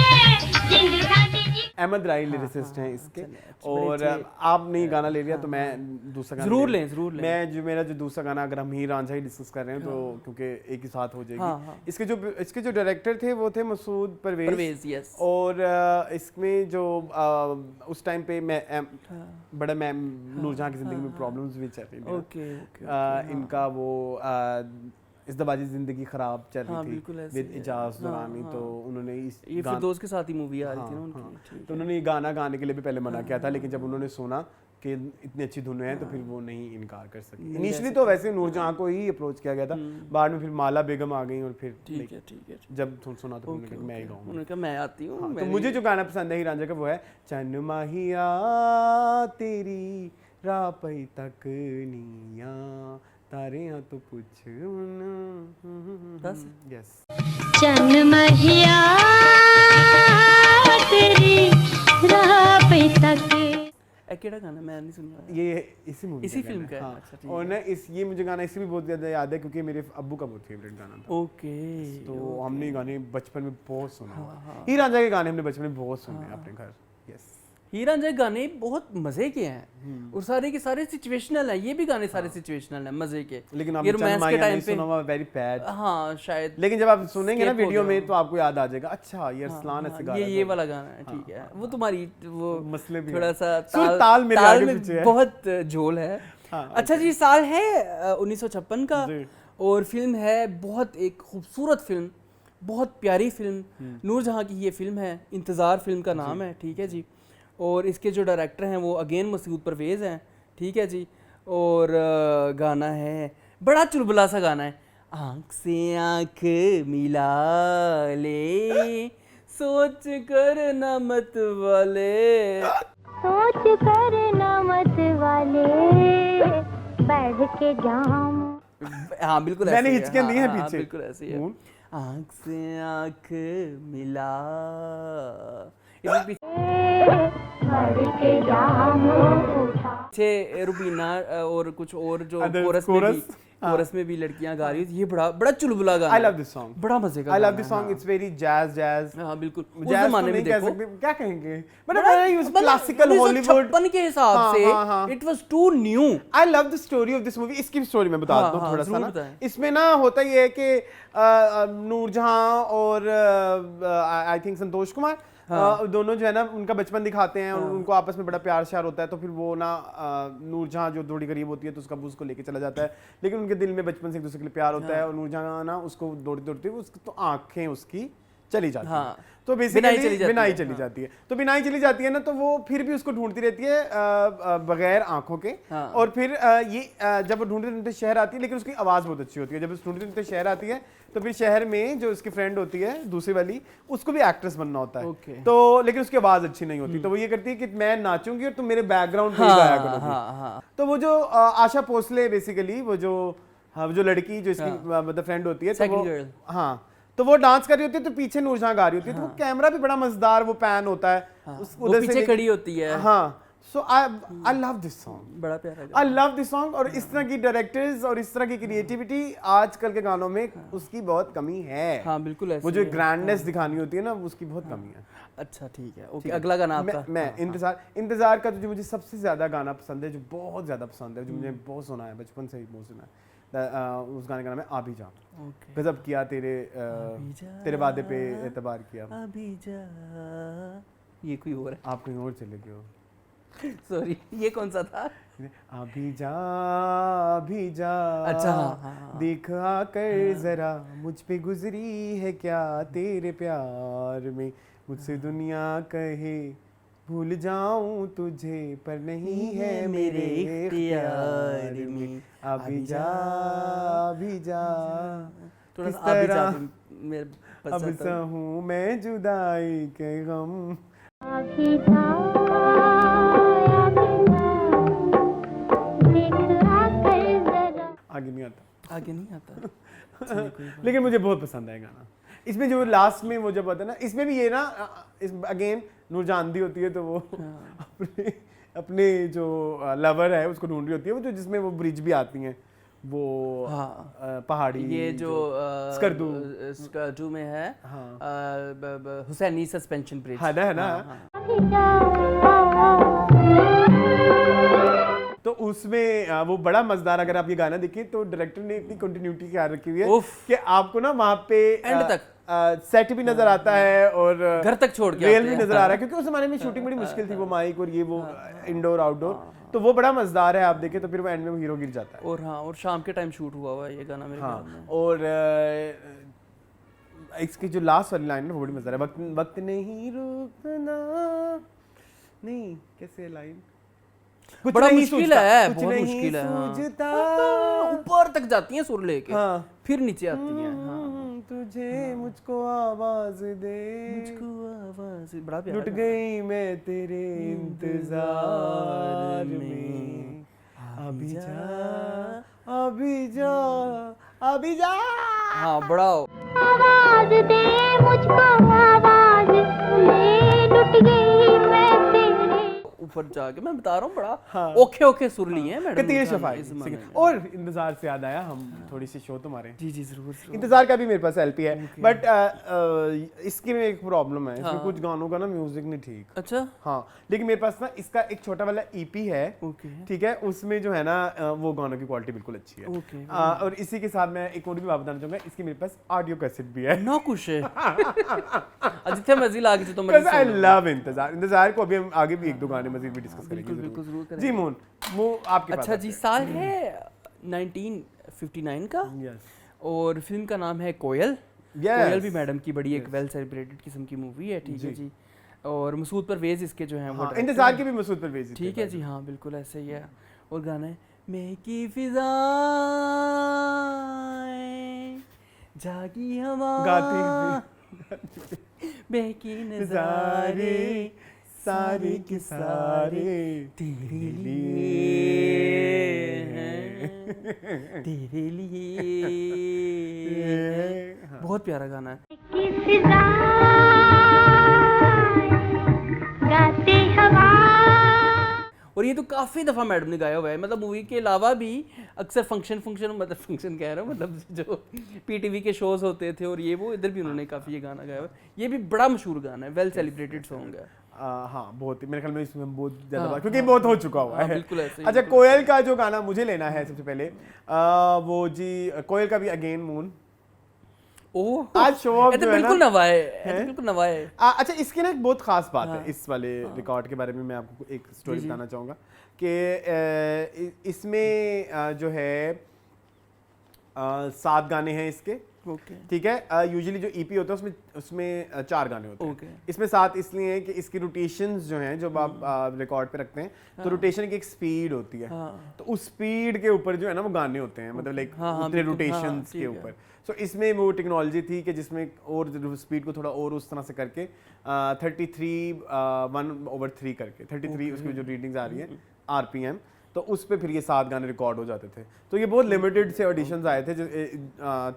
जिंद साडी जी। अहमद राही लिरिसिस्ट हैं इसके, और आपने ये गाना ले लिया तो मैं दूसरा गाना जरूर ले लें, जरूर लें। मैं जो मेरा जो दूसरा गाना, अगर हम हीर रांझा ही डिस्कस कर रहे हैं तो क्योंकि एक ही साथ हो जाएगी। इसके जो डायरेक्टर थे वो थे मसूद परवेज, यस। और इसमें जो उस टाइम पे मैं बड़ा मैं नूरजहां की जिंदगी में प्रॉब्लम्स भी चल रही थी। ओके। इनका वो इस दबाजी जिंदगी खराब चल हाँ, रही बिल्कुल थी ऐसे विद इजाज दुरानी, तो उन्होंने इस ये फिरदौस के साथ ही मूवी आ रही थी ना उनकी। तो उन्होंने ये गाना गाने के लिए भी पहले मना किया था, लेकिन जब उन्होंने सुना कि इतनी अच्छी धुन है तो फिर वो नहीं इनकार कर सकी। इनिशियली तो वैसे नूरजहां को ही अप्रोच किया गया था, बाद में फिर माला बेगम आ गई और फिर ठीक है। जब सुना तो उन्होंने कहा मैं ही गाऊंगा। उन्होंने कहा मैं आती हूँ। तो मुझे जो गाना पसंद है हीर रांझा का वो है, चन माहिया तेरी राह पई तक निया तारे यहाँ तो पूछ यस। चन महिया तेरी राह पे तक। केड़ा गाना मैं नहीं सुना। ये इसी मूवी इसी फिल्म का है? हाँ। अच्छा, ठीक और ना ये मुझे गाना इसलिए भी बहुत ज़्यादा याद है क्योंकि मेरे अब्बू का बहुत फेवरेट गाना था। ओके। तो हमने ये गाने बचपन में बहुत सुना। हीर रांझा के गाने हमने बचपन में बहुत सुने अपने घर। यस। हीर रांझा गाने बहुत मजे के हैं और सारे के सारे सिचुएशनल हैं, ये भी गाने सारे सिचुएशनल हैं, मजे के। लेकिन ये रोमांस के टाइम पे वेरी बैड। हाँ शायद, लेकिन जब आप सुनेंगे ना वीडियो में तो आपको याद आ जाएगा, अच्छा ये अरसलान ऐसे गा रहा ये वाला गाना है, ठीक है। वो तुम्हारी वो मसले भी थोड़ा सा ताल मेरे आगे में पीछे है। बहुत झोल है। अच्छा जी, साल है 1956 का और फिल्म है बहुत एक खूबसूरत फिल्म, बहुत प्यारी फिल्म, नूरजहां की ये फिल्म है, इंतज़ार फिल्म का नाम है, ठीक है जी। और इसके जो डायरेक्टर हैं वो अगेन मसूद परवेज़ हैं, ठीक है जी। और गाना है बड़ा चुलबुला सा गाना है, आँख से आँख मिला ले सोच कर ना मत वाले, सोच कर ना मत वाले बैठ के जाम। हाँ बिल्कुल मैंने ऐसे ही है, हिचकियाँ ली हैं हाँ, पीछे। बिल्कुल ऐसे ही है। आँख से आँख मिला, इसमें पीछे रुबीना और कुछ और जो कोरस में भी लड़कियां गा रही थी। ये बड़ा चुलबुला गाना। आई लव दिस सॉन्ग, बड़ा मजे का। I love this song, it's very jazz. हाँ बिल्कुल, उस जैज जमाने में देखो क्या कहेंगे, मतलब क्लासिकल हॉलीवुड 1956 के हिसाब से it was too new. I love the story of this movie. इसकी स्टोरी मैं बताता हूँ थोड़ा सा ना। इसमें ना होता ये है कि नूरजहां और आई थिंक संतोष कुमार दोनों जो है ना उनका बचपन दिखाते हैं और उनको आपस में बड़ा प्यार श्यार होता है। तो फिर वो ना नूरजहां जो थोड़ी गरीब होती है तो उसका अब्बू उसको लेके चला जाता है, लेकिन उनके दिल में बचपन से एक दूसरे के लिए प्यार होता है। और नूरजहां ना उसको दौड़ती दौड़ती उसकी तो आंखें उसकी चली जाती है, तो बेसिकली बिनाई चली जाती है। तो बिनाई चली जाती है ना, तो वो फिर भी उसको ढूंढती रहती है बगैर आंखों के। और फिर ये जब वो ढूंढते ढूंढते शहर आती है, लेकिन उसकी आवाज़ बहुत अच्छी होती है। जब ढूंढते ढूंढते शहर आती है तो फिर शहर में जो उसकी फ्रेंड होती है दूसरी वाली, उसको भी एक्ट्रेस बनना होता है। तो लेकिन उसकी आवाज़ अच्छी नहीं होती, तो वो ये करती है कि मैं नाचूंगी और तुम मेरे बैकग्राउंड पे गाया करोगी। तो वो जो आशा भोसले बेसिकली वो जो लड़की जो इसकी मतलब फ्रेंड होती है, तो वो हाँ तो वो डांस कर रही होती है, तो पीछे नूरजहां गा रही होती है। तो वो कैमरा भी बड़ा मजेदार वो पैन होता है, वो पीछे खड़ी होती है। हाँ, सो आई लव दिस सॉन्ग, बड़ा प्यारा गाना। I love this song. और इस तरह की डायरेक्टर्स और इस तरह की क्रिएटिविटी आजकल के गानों में उसकी बहुत कमी है। हाँ बिल्कुल ऐसे वो जो ही है। ग्रैंडनेस दिखानी होती है ना, उसकी बहुत कमी है। अच्छा ठीक है, ओके अगला गाना आपका। मैं इंतजार का तो जो मुझे सबसे ज्यादा गाना पसंद है, जो बहुत ज्यादा पसंद है, जो मुझे बहुत सुना है बचपन से ही बहुत सुना है, उस गाने का नाम है आभी जा। ओके गजब किया तेरे वादे पे एतबार किया। अभी जा, ये कोई और है, आप कहीं और चले गए हो। सॉरी ये कौन सा था? अभी जा अच्छा, हाँ। देख आकर जरा मुझ पे गुजरी है क्या तेरे प्यार में, मुझसे दुनिया कहे भूल जाऊं तुझे पर नहीं है मेरे इख्तियार में। अभी जा थोड़ा किस सा अभी जा तरह भी मेरे अब पसंद था। सहूं मैं जुदाई के गम। अभी जा देख आकर जरा। आगे नहीं आता, आगे नहीं आता। चलिए, कोई बात लेकिन मुझे बहुत पसंद है गाना। इसमें जो लास्ट में वो जब आता है ना, इसमें भी ये ना, इस अगेन नूरजान दी होती है तो वो अपने अपने जो लवर है उसको ढूंढ रही होती है, वो जो जिसमें वो ब्रिज भी आती हैं, वो हाँ। पहाड़ी ये जो स्कर्दू में है, हाँ। हुसैनी सस्पेंशन ब्रिज है ना। अभी जा तो उसमें वो बड़ा मजेदार, अगर आप ये गाना देखिए तो डायरेक्टर ने इतनी कंटिन्यूटी ख्याल रखी हुई है उफ। कि आपको ना वहाँ पे एंड तक सेट भी नजर आता है और घर तक छोड़ के रेल आते भी हैं। नजर आ रहा है, क्योंकि उस जमाने में शूटिंग बड़ी मुश्किल थी, वो माइक और ये वो इंडोर आउटडोर, तो वो बड़ा मजेदार है। आप देखें तो फिर वो एंड में वो हीरो गिर जाता है। और हाँ, और शाम के टाइम शूट हुआ हुआ है ये गाना मेरे ख्याल में। हाँ, और इसकी जो लास्ट वाली लाइन है वो बड़ी मजेदार है, वक्त वक्त नहीं रुकना, नहीं कैसे लाइन, कुछ बड़ा नहीं मुश्किल सूझता, है, कुछ बहुत नहीं मुश्किल है, हाँ। सूझता। ऊपर तक जाती हैं सुर लेके, हाँ। फिर नीचे आती हैं। हाँ। तुझे मुझको आवाज दे, मुझको आवाज, बड़ा प्यारा लुट गाना। गई मैं तेरे इंतजार में। अभी जा अभी जा अभी जा। हाँ बड़ा आवाज दे मुझको आवाज दे, लुट गई मैं तेरे। ऊपर जाके मैं बता रहा हूँ, बड़ा हाँ। ओखे ओखे सुर लिए हैं मैडम कतीर ने शफाई। इस ज़माने में। और इंतजार से याद आया, हम थोड़ी सी शो तुम्हारे जी जी जरूर जरूर। इंतजार का भी मेरे पास एलपी है, बट इसकी में एक प्रॉब्लम है, इसमें हाँ। कुछ गानों का ना म्यूजिक नहीं ठीक। अच्छा हाँ, लेकिन मेरे पास ना इसका एक छोटा वाला ईपी है, ओके ठीक है, उसमें जो है ना वो गानों की क्वालिटी बिल्कुल अच्छी है। ओके। और इसी के साथ मैं एक और भी बात बताना चाहूंगा, इसकी मेरे पास ऑडियो कैसेट भी है। ना कुछ है जितने मर्जी ला के तो मर्जी आई सुनो। लव इंतजार को अभी हम आगे भी एक दो गाने मजीद भी डिस्कस करेंगे बिल्कुल बिल्कुल जरूर करेंगे। जी मोहन, वो आपके पास अच्छा जी, साल है 1959 का, यस और फिल्म का नाम है कोयल। Yes. कोयल भी मैडम की बड़ी एक वेल सेलिब्रेटेड किस्म की मूवी है, ठीक है जी। और मसूद परवेज इसके जो हैं वो हाँ, director इंतजार हैं। की भी मसूद परवेज ठीक है जी, हाँ बिल्कुल ऐसे ही है। और गाना है मैं की फिजाएं जागी हवा गाती बहकी नजारे सारे के सारे तेरे लिए हैं, तेरे लिए हैं। बहुत प्यारा गाना है। की फिजाएं गाती हवा। और ये तो काफ़ी दफ़ा मैडम ने गाया हुआ है, मतलब मूवी के अलावा भी अक्सर फंक्शन मतलब फंक्शन कह रहा हूँ, मतलब जो पीटीवी के शोज होते थे और ये वो, इधर भी उन्होंने काफ़ी ये गाना गाया हुआ है। ये भी बड़ा मशहूर गाना है, वेल सेलिब्रेटेड सॉन्ग है। हाँ, बहुत ही मेरे ख्याल में इसमें बहुत ज्यादा हाँ, बात, क्योंकि बहुत हो चुका हुआ हाँ, है। बिल्कुल ऐसे ही, अच्छा, बिल्कुल। कोयल का जो गाना मुझे लेना है सबसे पहले, वो जी कोयल का भी अगेन मून। ओह आज शो ऑफ ये तो जो है बिल्कुल ना, नवा है, ये तो बिल्कुल नवा है। अच्छा, इसकी ना एक बहुत खास बात हाँ। है, इस वाले रिकॉर्ड के बारे में मैं आपको एक स्टोरी जी, जी। बताना चाहूँगा कि इसमें जो है 7 गाने हैं इसके, ओके ठीक है। यूजुअली जो ईपी होता है उसमें 4 गाने होते हैं। ओके। इसमें 7 इसलिए हैं कि इसकी रोटेशंस जो हैं, जब आप रिकॉर्ड पे रखते हैं तो रोटेशन की एक स्पीड होती है, हाँ। तो उस स्पीड के ऊपर जो है ना वो गाने होते हैं, मतलब लाइक हाँ, हाँ, उतने बिल्कुल, हाँ, रोटेशंस ठीक के है। ऊपर। सो इसमें वो टेक्नोलॉजी थी कि जिसमें और स्पीड को थोड़ा और उस तरह से करके 33 1/3 करके 33 उसकी जो रीडिंग्स आ रही है आरपीएम, तो तो उस पे फिर ये 7 गाने रिकॉर्ड हो जाते थे। तो ये बहुत लिमिटेड से ऑडिशंस आए थे, जो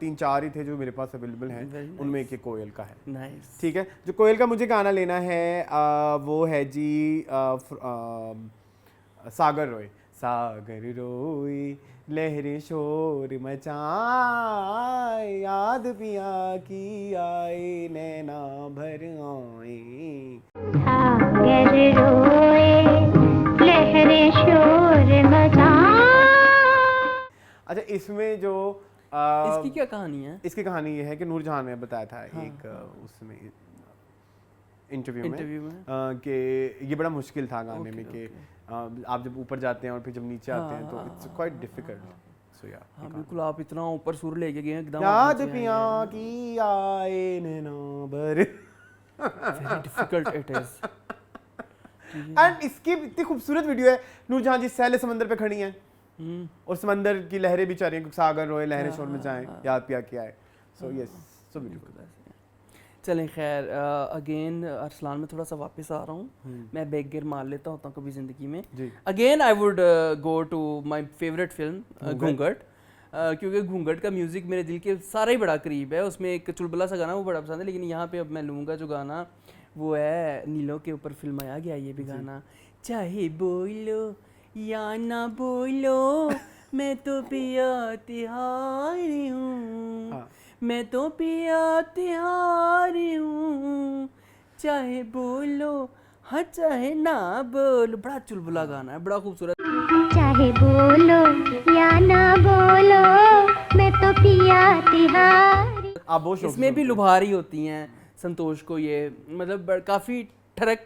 3-4 ही थे जो मेरे पास अवेलेबल हैं, उनमें एक ये कोयल का है। नाइस। ठीक है, जो कोयल का मुझे गाना लेना है वो है जी सागर रोए। सागर रोए लहरें शोर मचाए, याद पिया की आए नैना भर आए। सागर रोए लहरें शोर मचाए। अच्छा, इसमें जो इसकी क्या कहानी है? इसकी कहानी ये है कि नूरजहान ने बताया था एक उसमें इंटरव्यू में कि ये बड़ा मुश्किल था गाने में कि आप जब ऊपर जाते हैं और फिर जब नीचे आते हैं तो इट्स क्वाइट डिफिकल्ट। सो या हाँ बिल्कुल, आप इतना ऊपर सुर लेके गए हैं एकदम याद पिया की आए नैना भर। Very difficult it is. And इसकी इतनी खूबसूरत वीडियो है, नूरजहां जी सैले समंदर पे खड़ी हैं और समंदर की लहरें भी चल रही हैं, सागर रोए लहरें शोर में जाएं, याद पिया के आए। So yes, so beautiful. चलें खैर, अगेन अरसलान में थोड़ा सा वापस आ रहा हूँ। मैं बैक गियर मार लेता होता हूँ कभी ज़िंदगी में। Again I would go to my favourite film Ghunghat, क्योंकि घूंघट का म्यूज़िक मेरे दिल के सारा ही बड़ा करीब है। उसमें एक चुलबुला सा गाना वो बड़ा पसंद है, लेकिन यहाँ पे अब मैं लूँगा जो गाना वो है नीलों के ऊपर फिल्माया गया ये भी गाना। चाहे बोलो या ना बोलो मैं तो पिया तिहारी हूँ, मैं तो पिया तिहारी हूँ, चाहे बोलो हाँ चाहे ना बोलो। बड़ा चुलबुला गाना है, बड़ा खूबसूरत। चाहे बोलो या ना बोलो मैं तो पिया तिहारी। आप वो इसमें भी लुभारी होती हैं संतोष को, ये मतलब काफ़ी ठरक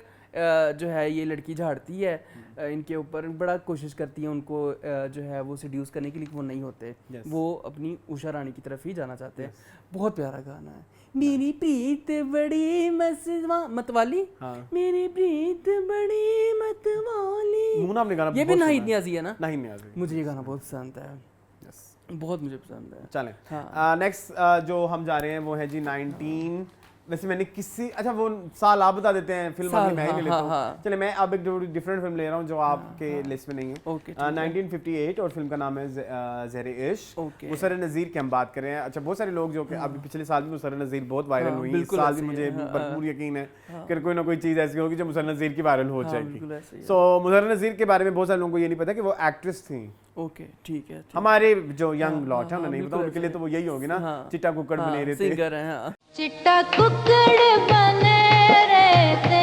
जो है ये लड़की झाड़ती है इनके ऊपर, बड़ा कोशिश करती है उनको जो है वो सिड्यूस करने के लिए, वो नहीं होते। वो अपनी उषा रानी की तरफ ही जाना चाहते हैं। बहुत प्यारा गाना है। मेरी प्रीत बड़ी मतवाली, मेरी प्रीत बड़ी मतवाली, मूना आपने गाना ये भी नाहिद नियाज़ी है ना? नाहिद नियाज़ी। मुझे ये गाना बहुत पसंद है, बहुत मुझे पसंद है। चलें नेक्स्ट जो हम जा रहे हैं वो है जी 19, वैसे मैंने किसी अच्छा वो साल आप बता देते हैं, फिल्म अभी मैं ही ले लेता हूँ। चलिए मैं अब एक डिफरेंट फिल्म ले रहा हूँ जो आपके लिस्ट में नहीं है। 1958 और फिल्म का नाम है ज़हरे इश्क। मुसर्रत नज़ीर की हम बात कर रहे हैं। अच्छा, बहुत सारे लोग जो कि अभी पिछले साल भी मुसर्रत नज़ीर बहुत वायरल हुई, इस साल भी मुझे भरपूर यकीन है कि कोई ना कोई चीज़ ऐसी होगी जो मुसर्रत नज़ीर की वायरल हो जाएगी। सो मुसर्रत नज़ीर के बारे में बहुत सारे लोगों को ये नहीं पता कि वो एक्ट्रेस थी। ओके ठीक है। हमारे जो यंग लॉट है उन्हें नहीं पता, उनके लिए तो वो यही होगी ना, चिट्टा कुक्कड़ बने रहते, सिंगर हैं। चिट्टा कुक्कड़ बने रहते,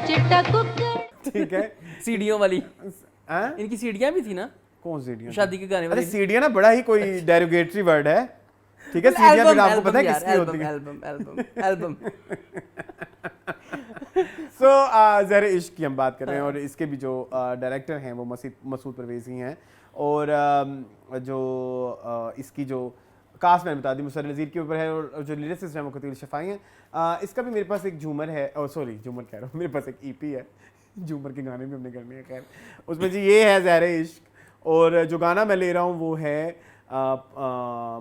चिट्टा कुक्कड़। ठीक है। सीढ़ियों वाली हैं? इनकी सीढ़ियां भी थी ना? कौन सीढ़ियां? शादी के गाने वाली। अरे सीढ़ियां ना बड़ा ही कोई डेरोगेटरी वर्ड है, ठीक है। सीढ़ियां भी आपको पता है किसकी होती है? एल्बम। सो ज़हरे इश्क की हम बात कर रहे हैं और इसके भी जो डायरेक्टर हैं वो मसूद परवेज़ ही हैं, और जो इसकी जो कास्ट मैंने बता दी मुसर्रत नज़ीर के ऊपर है, और जो लिरिसिस्ट हैं वो कतील शफ़ाई हैं। इसका भी मेरे पास एक झूमर है, और सॉरी झूमर कह रहा हूँ, मेरे पास एक EP है, झूमर के गाने भी हमने करने हैं। खैर उसमें जी ये है ज़हरे इश्क, और जो गाना मैं ले रहा हूँ वो है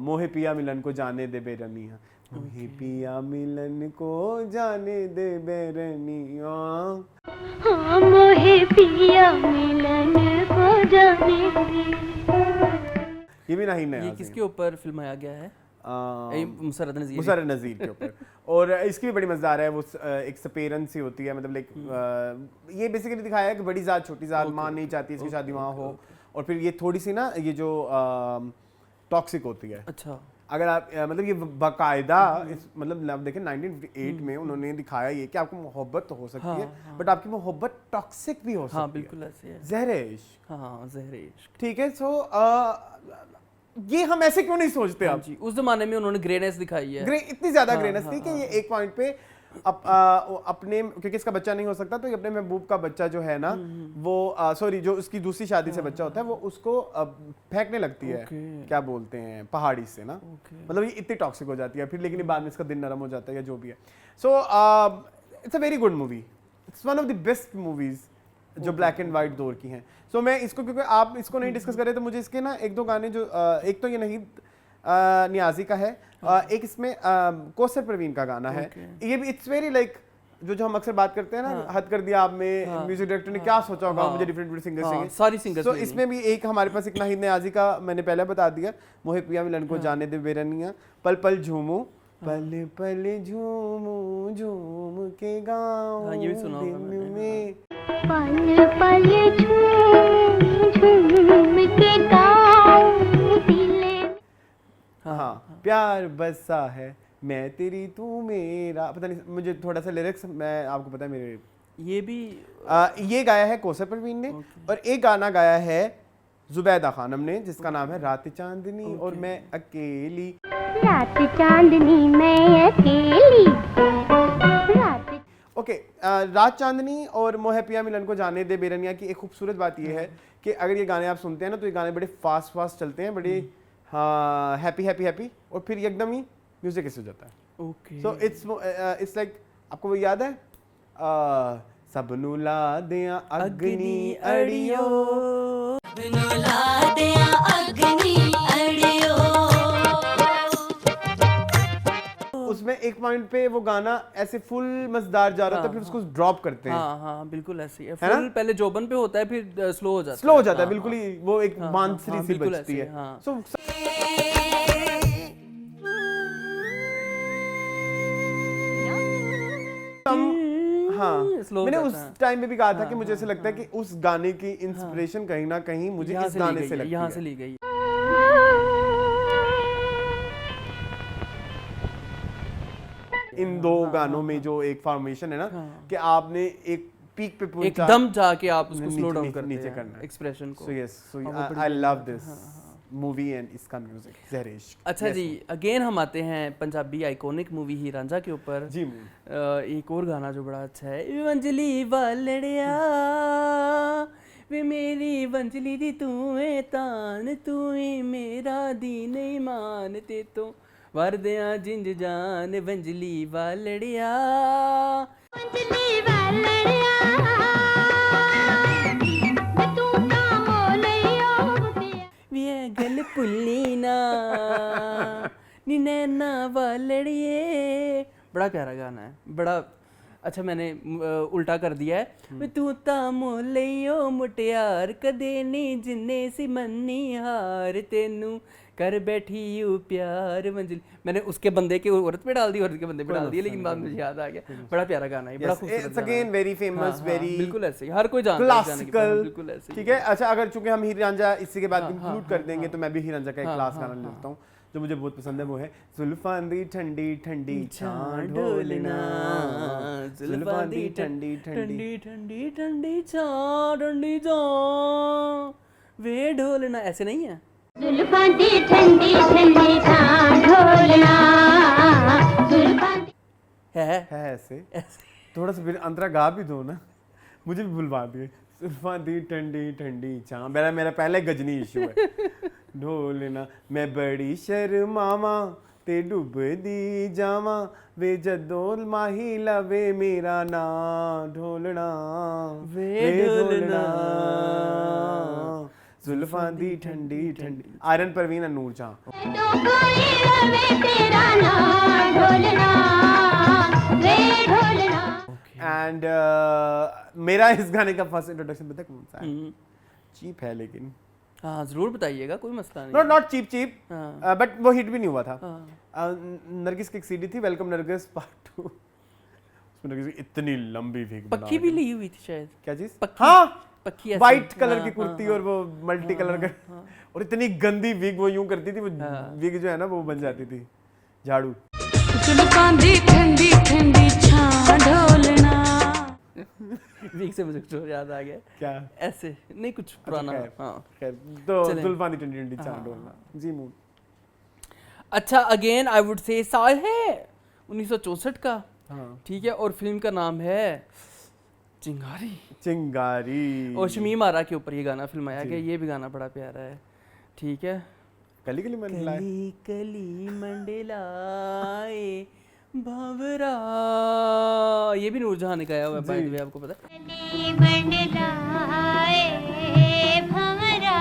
मोहे पिया मिलन को जाने दे बेरनिया। मोहे पिया मिलन को जाने दे बेरनिया, हाँ मोहे पिया मिलन को जाने दे। ये भी नहीं नया। ये किसके ऊपर फिल्माया गया है? मुसर्रत नज़ीर के ऊपर। और इसकी भी बड़ी मज़ेदार है, वो एक सपेरन सी होती है, मतलब लाइक ये बेसिकली दिखाया है कि बड़ी ज़ात छोटी ज़ात, माँ नहीं चाहती इसकी शादी वहाँ हो, और फिर ये थोड़ी सी ना ये जो टॉक्सिक होती है। अच्छा, अगर आप मतलब ये बाकायदा मतलब आप देखें 1958 में उन्होंने दिखाया ये कि आपको मोहब्बत तो हो सकती है, बट आपकी मोहब्बत टॉक्सिक भी हो सकती है। हाँ बिल्कुल ऐसे है। ज़हरे इश्क। हाँ ज़हरे इश्क, ठीक है। सो ये हम ऐसे क्यों नहीं सोचते अब? जी उस जमाने में उन्होंने ग्रेनेस दिखाई है, इतनी ज्यादा ग्रेनेस थी कि ये एक पॉइंट पे अपने, क्योंकि इसका बच्चा नहीं हो सकता तो ये अपने महबूब का बच्चा जो है ना वो सॉरी जो उसकी दूसरी शादी से बच्चा होता है वो उसको फेंकने लगती है, क्या बोलते हैं, पहाड़ी से ना, मतलब ये इतनी टॉक्सिक हो जाती है फिर, लेकिन बाद में इसका दिन नरम हो जाता है या जो भी है। So it's a very good movie, it's one of the best movies जो ब्लैक एंड वाइट दौर की हैं। सो मैं इसको, क्योंकि आप इसको नहीं डिस्कस कर रहे तो मुझे इसके ना एक दो गाने जो एक तो ये नहीं नियाज़ी का है, एक इसमें कौसर परवीन का गाना है, ये भी इट्स वेरी लाइक जो हम अक्सर बात करते हैं ना, हद कर दिया आप में, म्यूजिक डायरेक्टर ने क्या सोचा होगा मुझे डिफरेंट सिंगर्स चाहिए, सारी सिंगर्स तो इसमें भी एक हमारे पास एक नाहिद नियाज़ी का मैंने पहले बता दिया, मोहे पिया मिलन को जाने दे बेरनिया, पल पल झूमू, पल पल झूमू झूम के गाऊं ये भी सुना होगा दिन में, पल पल झूम के गाऊं दिले। हाँ प्यार बसा है मैं तेरी तू मेरा, पता नहीं मुझे थोड़ा सा लिरिक्स मैं आपको पता है मेरे, ये भी ये गाया है कौसर परवीन ने, और एक गाना गाया है जुबैदा खानम ने जिसका नाम है रात चांदनी और मैं अकेली। रात चांदनी मैं अकेली, रात ओके रात चांदनी और मोहे पिया मिलन को जाने दे बेरनिया की एक खूबसूरत बात ये है कि अगर ये गाने आप सुनते हैं ना तो ये गाने बड़े फास्ट फास्ट चलते हैं, बड़े हैप्पी हैप्पी हैप्पी, और फिर एकदम ही म्यूजिक ऐसे हो जाता है। ओके सो इट्स लाइक आपको वो याद है सब नु ला दिया अग्नि अड़ियो, उसमें एक पॉइंट पे वो गाना ऐसे फुल मजेदार जा रहा था, फिर उसको ड्रॉप करते हैं, हाँ बिल्कुल ऐसे ही है, फुल पहले जोबन पे होता है फिर स्लो हो जाता है, स्लो हो जाता है बिल्कुल ही, वो एक बांसुरी सी बिल्कुल बजती ऐसे, है। हाँ। सो हाँ स्लो मैंने हो उस जाता है। टाइम में भी कहा था कि मुझे ऐसा लगता है कि उस गाने की इंस्पिरेशन कहीं ना कहीं मुझे यहाँ इस से ली गाने गई से है, लगती यहाँ है। से ली गई है। इन दो गानों में जो एक फॉर्मेशन है ना कि आपने एक पीक पे पहुंचा, एकदम जाके आप उसको नीचे- स्लो डाउन नीचे- करते नीचे हैं करना है। एक्सप्रेशन को। सो यस सो हाँ, वो बड़ी आई लव बढ़िया दिस मूवी एंड इसका म्यूजिक ज़हर इश्क। अच्छा जी, अगेन हम आते हैं पंजाबी आइकॉनिक मूवी ही रांझा के ऊपर। जी एक और गाना जो बड़ा अच्छा है, वंजली वालड़िया वे मेरी वंजली दी तू है तान, तू ही मेरा दीन ईमान ते तो वरदियां जिंज जान वंजली वालड़िया। वंजली वालड़िया मैं तू का मोलैया दिया। वे गल पुल्ली ना नी नैना वालड़िए। बड़ा प्यारा गाना है, बड़ा अच्छा। मैंने उल्टा कर दिया है। वे तू ता मोलैयो मुटियार कदे नी जिन्ने सी मन्नी हार, तेनू कर बैठी यू प्यार मंजिल। मैंने उसके बंदे के औरत पे डाल दी, औरत के बंदे पे डाल दिया, लेकिन बाद में मुझे याद आ गया। बड़ा प्यारा गाना है, बड़ा खूबसूरत it's again very famous, very बिल्कुल ऐसे ही, हर कोई जानता है गाने के बारे में, क्लासिकल, बिल्कुल ऐसे ही। ठीक है। अच्छा अगर चूंकि हम हीर रांझा इसी के बाद इंक्लूड कर देंगे तो मैं भी हीर रांझा का एक क्लास गाना लेता हूँ जो मुझे बहुत पसंद है, वो है जुल्फां दी ठंडी ठंडी छां ढोलना, जुल्फां दी ठंडी ठंडी ठंडी ठंडी ठंडी छां ठंडी छां वे ढोलना। ऐसे नहीं है, जुल्फां दी ठंडी ठंडी छां ढोलना, जुल्फां दी है ऐसे थोड़ा सा फिर अंतरा गा भी दो ना, मुझे भी भुलवा दिए। जुल्फां दी ठंडी ठंडी छां, मेरा पहले गजनी इशू है। ढोलना मैं बड़ी शर्मावा ते डुबदी जावा, वे जदों माही लवे मेरा ना ढोलना वे ढोलना, जुल्फां दी ठंडी ठंडी। आयरन परवीन और नूर जहां। तो कोई रवे तेरा नाम ढोलना, वे ढोलना। एंड मेरा इस गाने का फर्स्ट इंट्रोडक्शन पता है कौन सा है? चीप है लेकिन हाँ जरूर बताइएगा, कोई मसला नहीं। नॉट चीप हाँ। बट वो हिट भी नहीं हुआ था। हाँ। नरगिस की एक सीडी थी वेलकम नरगिस पार्ट 2, उसमें नरगिस की इतनी लंबी विग पक्की भी ली हुई थी शायद, क्या चीज? पक्की। हाँ पक्की ऐसे। वाइट कलर हाँ, की कुर्ती हाँ, और वो मल्टी कलर का, और इतनी गंदी विग वो यूं करती थी, वो विग जो है ना वो बन जाती थी झाड़ू। जुल्फां दी ठंडी ठंडी छां ढोलना। वीक से मुझे कुछ याद आ गया, क्या ऐसे नहीं कुछ पुराना। खैर, हाँ खैर तो चलें। जुल्फां दी ठंडी ठंडी छां ढोलना जी मूड। अच्छा अगेन आई वुड से साल है 1964 का, हाँ ठीक है, और फिल्म का नाम है चिंगारी, चिंगारी, और शमीम आरा के ऊपर ये गाना फिल्माया गया। ये भी गाना बड़ा प्यारा है, ठीक है। कली कली मन लाए। कली कली मंडलाए भंवरा, ये भी नूरजहां ने गाया हुआ है बाय द वे, आपको पता है? कली मंडलाए भंवरा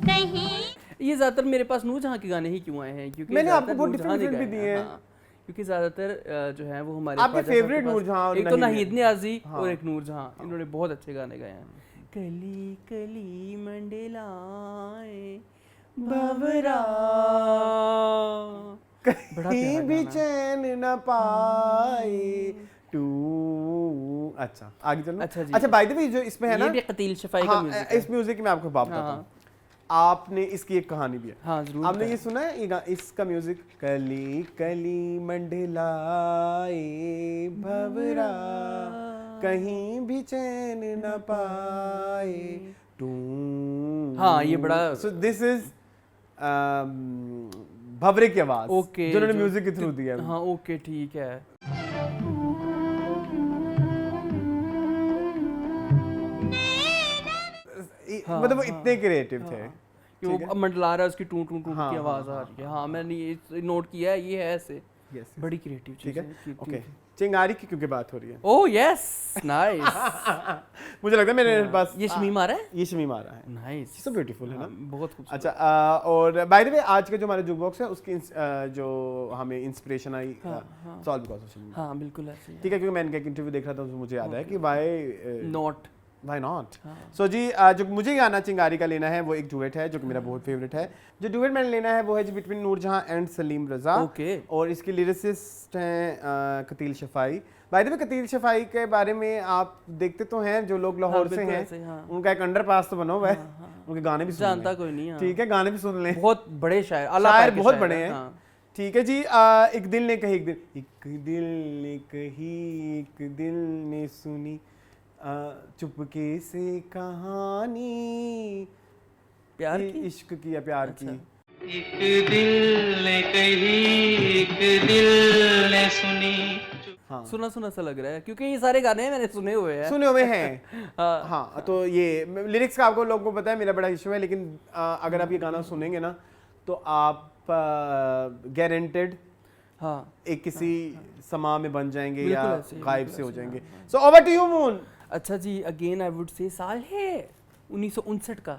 कहीं। ये ज्यादातर मेरे पास नूरजहां के गाने ही क्यों आए हैं, क्योंकि मैंने आपको ज्यादातर बहुत नूरजहां ने different भी गाए दिए हैं। हाँ, क्योंकि ज्यादातर जो है वो हमारे आपके ख्वाजा साहब के favorite पास- नूरजहां और एक तो नाहिद नाहिद नियाजी हाँ। और एक नूरजहां, इन्होंने बहुत अच्छे गाने गाए हैं। कली कली मंडलाए भवरा, बड़ा कहीं प्यारा भी गाना। चैन न पाए टू। अच्छा आगे चलो। अच्छा जी। अच्छा बाय द वे जो इसमें है ये ना, भी कतील शफाई का हाँ, म्यूजिक है। इस म्यूजिक की मैं आपको बात बताता हूँ। आपने इसकी एक कहानी भी है। हाँ जरूर आपने बताएं। ये सुना है इसका म्यूजिक, कली कली मंडलाए भवरा कहीं भी चैन न पाए टू। हाँ, ये बड़ा- सो दिस इज भवरे की आवाज, ओके, जो उन्होंने जो- म्यूजिक के थ्रू दिया है। हाँ ओके ठीक है। मतलब वो इतने क्रिएटिव थे। कि वो मंडला रहा है, उसकी टू टू टू हाँ, की हाँ, आवाज आ रही है। हाँ मैंने ये नोट किया है, ये है ऐसे Yes, बड़ी क्रिएटिव ठीक चीज है है। ओके। चिंगारी की क्योंकि बात हो रही है, ओह यस नाइस। मुझे लगता है मेरे पास ये शमीम आ रहा है। ये शमीम आ रहा है। नाइस, सो ब्यूटीफुल है ना। बहुत खूबसूरत। अच्छा और बाय द वे आज का जो हमारा जुक बॉक्स है उसकी जो हमें inspiration I solve because of Shamim. हाँ बिल्कुल ऐसे ही ठीक है, क्योंकि मैंने एक इंटरव्यू देख रहा था उसमें मुझे याद है कि नोट। Why not. सो जी जो मुझे गाना चिंगारी का लेना है वो एक डुएट है जो कि मेरा बहुत फेवरेट है। जो डुएट मैंने लेना है वो है जी बिटवीन नूरजहां एंड सलीम रजा। ओके। और इसके लिरिसिस्ट हैं Qateel Shifai. By the way Qateel Shifai के बारे में आप देखते तो हैं, जो लोग लाहौर से बिल्कुल हैं ऐसे, हाँ। उनका एक अंडरपास तो बना हुआ है, उनके गाने भी सुन जानता लें। कोई नहीं। हाँ। ठीक है, गाने भी सुन लें। बहुत बड़े शायर, अल्लाह शायर पाक के बहुत शायर बड़े हैं। हाँ। ठीक है जी। एक दिल ने कही एक दिल ने कही एक दिल ने सुनी चुपके से कहानी प्यार ये की? इश्क की या प्यार की। एक दिल ने कही एक दिल ने सुनी। हाँ सुना सुना सा लग रहा है, क्योंकि ये सारे गाने मैंने सुने हुए हैं। सुने हुए हैं। हाँ। हाँ तो ये लिरिक्स का आपको लोगों को पता है, मेरा बड़ा इशू है, लेकिन अगर आप ये गाना सुनेंगे ना तो आप गारंटेड हाँ एक किसी समा में बन जाएंगे या बिल्कुल ऐसे ही, गायब बिल्कुल से हो ऐसे, जाएंगे। So over to you Moon. अच्छा जी, अगेन आई वुड से साल है 1959 का,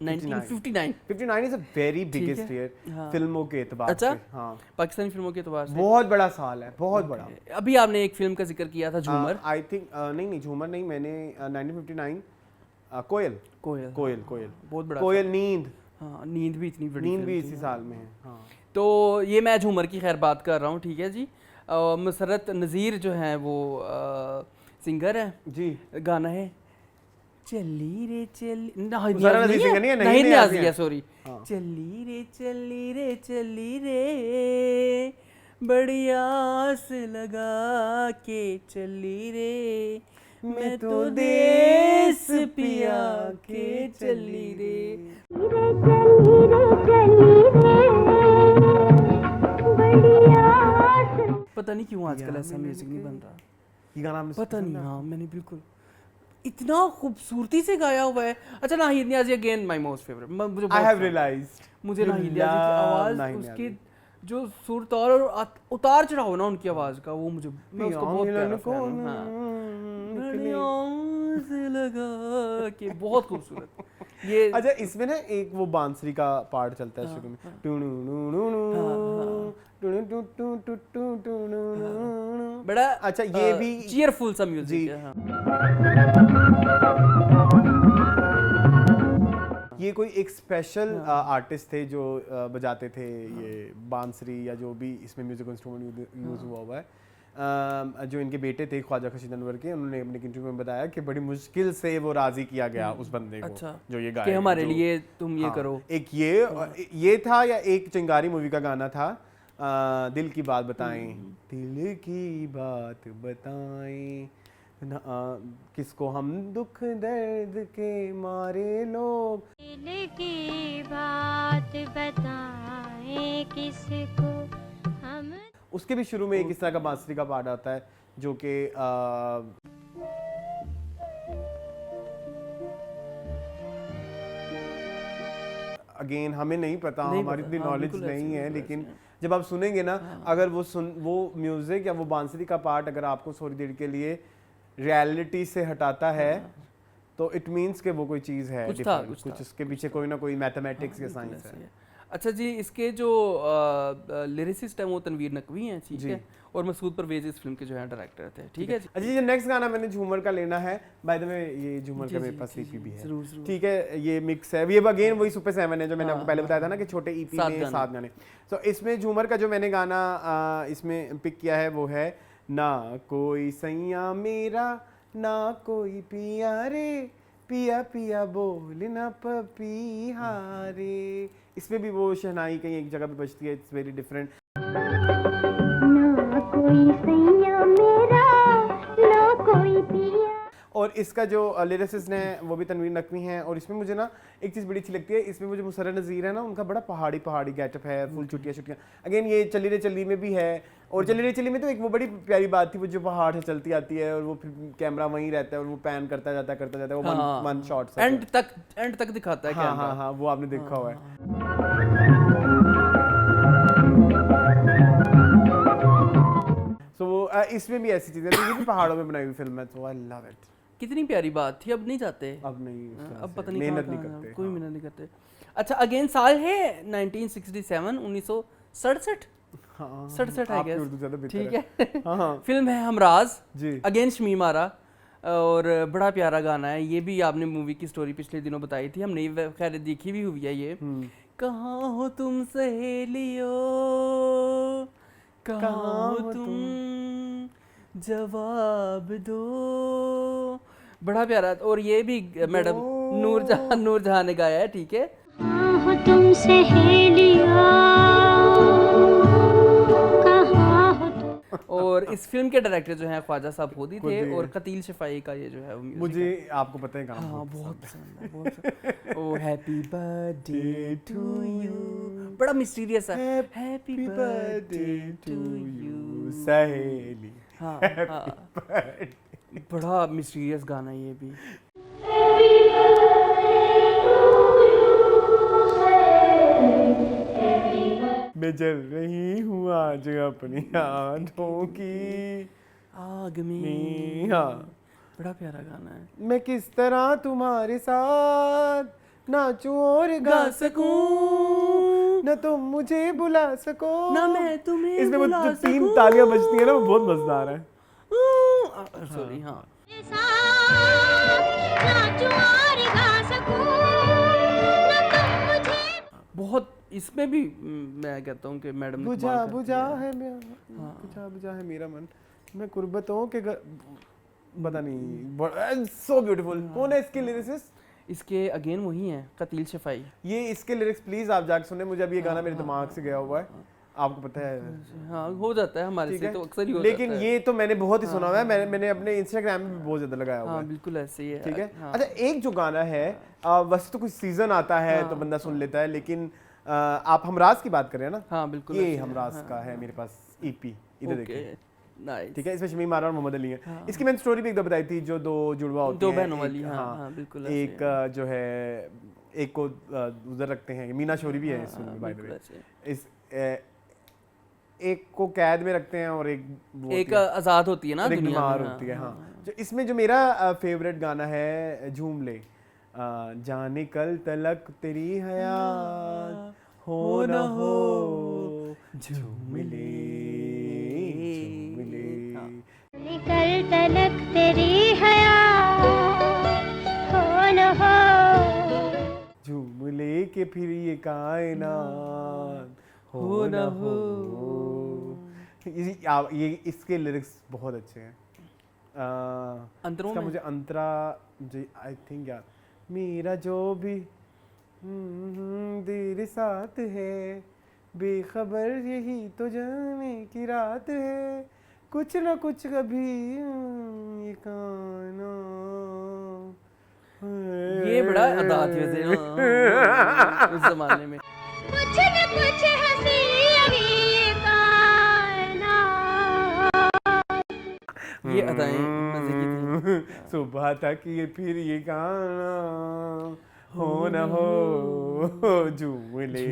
1959। 59 इज अ वेरी बिगेस्ट है। ईयर हाँ। फिल्मों के एतबार अच्छा? से। हाँ पाकिस्तानी फिल्मों के एतबार से बहुत बड़ा साल है, बहुत बड़ा। अभी आपने एक फिल्म का जिक्र किया था, झूमर। आई थिंक नहीं झूमर नहीं, मैंने 1959 कोयल कोयल। कोयल कोयल बहुत बड़ा कोयल नींद हाँ, नींद भी इतनी बड़ी नींद भी फिल्म इसी थी। साल में है। हाँ तो ये मैं झूमर की खैर बात कर रहा हूँ, ठीक है जी। मसरत नज़ीर जो हैं वो सिंगर है। जी। गाना है चली रे चली, ज़रा नज़ीर सिंगर नहीं है, नहीं नियाज़ी है। सॉरी। हाँ। चली रे चली रे बड़ी आस लगा के चली रे, मैं तो देश पिया के चली रे। पता नहीं क्यों आजकल ऐसा म्यूजिक नहीं बन रहा, ये गाना आपने पता नहीं। हाँ मैंने बिल्कुल इतना खूबसूरती से गाया हुआ है। अच्छा Nahid Niazi again my most favourite, मुझे आई हैव बहुत रियलाइज्ड मुझे नाहिद नियाज़ी की आवाज़, उसकी जो सुर ताल और उतार चढ़ाव ना उनकी आवाज़ का, वो मुझे, मैं उसको बहुत प्यारा fan हूँ। हाँ। बड़ी आस लगा के, बहुत खूबसूरत ये। अच्छा इसमें ना एक वो बांसुरी का पार्ट चलता है शुरू में, बड़ा अच्छा ये भी चीयरफुल सा जी। म्यूजिक है। हाँ। ये कोई एक स्पेशल आर्टिस्ट थे जो बजाते थे ये बांसुरी या जो भी इसमें म्यूजिक इंस्ट्रूमेंट यूज हुआ हुआ है। जो इनके बेटे थे ख्वाजा खशीद अनवर के, उन्होंने अपने इंटरव्यू में बताया कि बड़ी मुश्किल से वो राजी किया गया उस बंदे को, अच्छा। जो ये कि गाया हमारे लिए तुम ये हाँ, करो। एक ये था, या एक चिंगारी मूवी का गाना था, दिल की बात बताएं, दिल की बात बताएं किसको हम दुख दर्द के मारे लोग। दिल की बात बताएं किसको हम। उसके भी शुरू में एक इस तरह का बांसुरी का पार्ट आता है जो कि अगेन हमें नहीं पता, नहीं हमारी पता, इतनी हाँ, नॉलेज बिल्कुल ऐसे, नहीं है, बिल्कुल लेकिन ऐसे। जब आप सुनेंगे ना, अगर वो म्यूजिक या वो बांसुरी का पार्ट अगर आपको थोड़ी देर के लिए रियलिटी से हटाता है तो इट मीन्स कि वो कोई चीज़ है कुछ था, different, कुछ कुछ था, उसके पीछे कोई ना कोई मैथमेटिक्स या बिल्कुल साइंस ऐसे है। ही है। अच्छा जी, इसके जो लिरिसिस्ट हैं वो तनवीर नकवी हैं, ठीक है, और मसूद परवेज इस फिल्म के जो है डायरेक्टर थे, ठीक है जी। अच्छा जी, नेक्स्ट गाना मैंने झूमर का लेना है। बाय द वे ये झूमर का मेरे पास ईपी भी है, जरूर जरूर। ठीक है, ये मिक्स है, ये अगेन वही सुपर 7 है जो मैंने आपको पहले बताया था ना कि छोटे ईपी में 7 गाने। तो इसमें झूमर का जो मैंने गाना इसमें पिक किया है वो है ना कोई सैया मेरा ना कोई पिया रे, पिया पिया बोल ना पपीहा रे। इसमें भी वो शहनाई कहीं एक जगह पे बजती है, इट्स वेरी डिफरेंट। ना कोई सैया मेरा ना कोई पिया। और इसका जो लिरिसिस्ट है वो भी तनवीर नकवी हैं। और इसमें मुझे ना एक चीज़ बड़ी अच्छी लगती है, इसमें मुझे मुसर्रत नज़ीर है ना, उनका बड़ा पहाड़ी गेटअप है, फुल छुट्टियाँ। अगेन ये चली रे चली में भी है, और चली रे चली में तो एक वो बड़ी प्यारी बात थी, वो जो पहाड़ से चलती आती है और वो फिर कैमरा वहीं रहता है और वो पैन करता जाता है वो वन शॉट एंड तक दिखाता है कैमरा। हाँ, वो आपने देखा हुआ है। सो इसमें भी ऐसी चीज़ें, तो ये भी पहाड़ों में बनाई हुई फिल्म है, तो आई लव इट। कितनी प्यारी बात थी, अब नहीं जाते, अब नहीं, अब पता नहीं मेहनत कहाँ नहीं कहाँ करते, कोई हाँ। मेहनत नहीं करते। अच्छा, अगेन साल है 1967, 1967, हाँ, 67 आई आपकी गेस, उर्दू ज़्यादा बेहतर ठीक है। है। हाँ। फिल्म है हमराज जी। अगेन शमीम आरा, और बड़ा प्यारा गाना है। ये भी आपने मूवी की स्टोरी पिछले दिनों बताई थी, हमने खैर देखी भी हुई है ये। कहाँ हो तुम सहेलियो, कहाँ हो तुम, जवाब दो। बड़ा प्यारा, और ये भी मैडम नूरजहां ने गाया है, ठीक है। कहाँ हो तुम सहेलिया, कहाँ हो तुम। और इस फिल्म के डायरेक्टर जो हैं ख्वाजा साहब खुद ही थे, और कतील शफाई का ये जो है वो music मुझे है। आपको पता है गाना हाँ, बहुत पसंद है, बहुत पसंद। ओ हैप्पी बर्थडे टू यू, बड़ा मिस्टीरियस है। हैप्पी बर्थडे टू यू सहेली। हाँ, बड़ा मिस्टीरियस गाना है ये भी। मैं जल रही हूँ आज अपनी आँखों की आग में, हाँ, बड़ा प्यारा गाना है। मैं किस तरह तुम्हारे साथ नाचूं और गा सकूं, न तुम मुझे बुला सको, ना मैं तुम्हें इसमें वो बुला जो 3 सकूं। तालियां बजती है ना, वो बहुत मजेदार है। सॉरी, हाँ। नाचूं और गा सकूं, न तुम मुझे। बहुत इसमें भी मैं कहता हूँ कि मैडम ने बुझा कमाल कर बुझा दिया। है मेरा, बुझा बुझा है मेरा मन, मैं कुर्बतों के पता नहीं, सो ब्यूटीफुल। कौन है इसके लिरिसिस्ट? इसके अगेन वही हैं, कतील शफाई। ये इसके लिरिक्स प्लीज आप जाके सुने, मुझे अभी ये गाना मेरे दिमाग से गया हुआ है, आपको पता है। हाँ, हो जाता है हमारे ठीक से है, तो अक्सर ही हो लेकिन जाता है। ये तो मैंने बहुत ही सुना हुआ है, मैंने अपने इंस्टाग्राम में भी बहुत ज्यादा लगाया हुआ हाँ, है। बिल्कुल ऐसे ही है। ठीक है, हाँ। अच्छा, एक जो गाना है वैसे तो कुछ सीजन आता है तो बंदा सुन लेता है, लेकिन आप हमराज की बात कर रहे हैं ना? हाँ, बिल्कुल ये ऐसे है। हमराज का है मेरे पास ईपी, इधर देखिए। नाइस। ठीक है, इसमें शमीम आरा और मोहम्मद अली है। इसकी मैंने स्टोरी भी एक दो बताई थी, जो 2 जुड़वा होती दो हैं, बहनों एक- वाली, हाँ, हाँ, हाँ, बिल्कुल ऐसे एक जो है, एक को उधर रखते हैं, मीना शोरी भी है इस फिल्म में, बाय द बिल्कुल वे। ऐसे। इस एक को कैद में रखते हैं और एक वो एक होती है, आजाद होती है ना और एक दुनिया बीमार में, होती है। हाँ, जो इसमें जो मेरा फेवरेट गाना है, झूम ले, जाने कल तलक तेरी हयात हो न हो, झूम ले, झूम ले। निकल तलक तेरी हयात हो न हो, झूम ले के फिर ये कायनात हो न हो। ये इसके लिरिक्स बहुत अच्छे हैं। अंतरों इसका में? मुझे अंतरा जी आई थिंक यार, मेरा जो भी तेरे साथ है, बेखबर यही तो जाने की रात है, कुछ ना कुछ कभी ये काना। ये बड़ा अदा थी वैसे, हाँ, उस जमाने में। कुछ न कुछ हंसी अभी काना। ये अदाएं मजे की थी। सुबह तक ये फिर ये गाना हो न हो, झूम ले।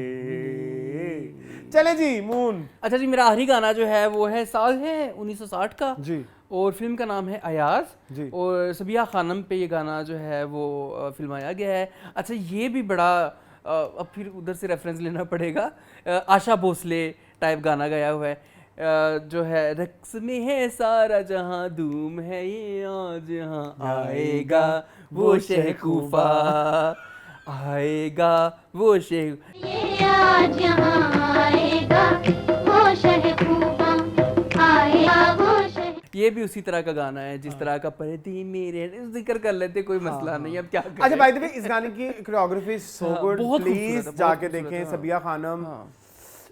चले जी, मून। अच्छा जी, मेरा आखिरी गाना जो है वो है, साल है 1960 का जी, और फिल्म का नाम है अयाज, जी। और सबिया खानम पे ये गाना जो है वो फिल्माया गया है। अच्छा, ये भी बड़ा अब फिर उधर से रेफरेंस लेना पड़ेगा। आशा भोसले टाइप गाना गाया हुआ है जो है रक्स में है सारा जहां, धूम है ये आज यहाँ, आएगा वो शहकूफा, आएगा वो शेख। ये आज यहाँ आएगा वो शहकूफा, आएगा वो शह। ये भी उसी तरह का गाना है जिस तरह का परदी मेरे, जिक्र कर लेते, कोई मसला नहीं, अब क्या करें। अच्छा बाय द वे इस गाने की कोरियोग्राफी सो गुड, बहुत खूबसूरत प्लीज है, बहुत जाके खूबसूरत देखें। है, सबिया खानम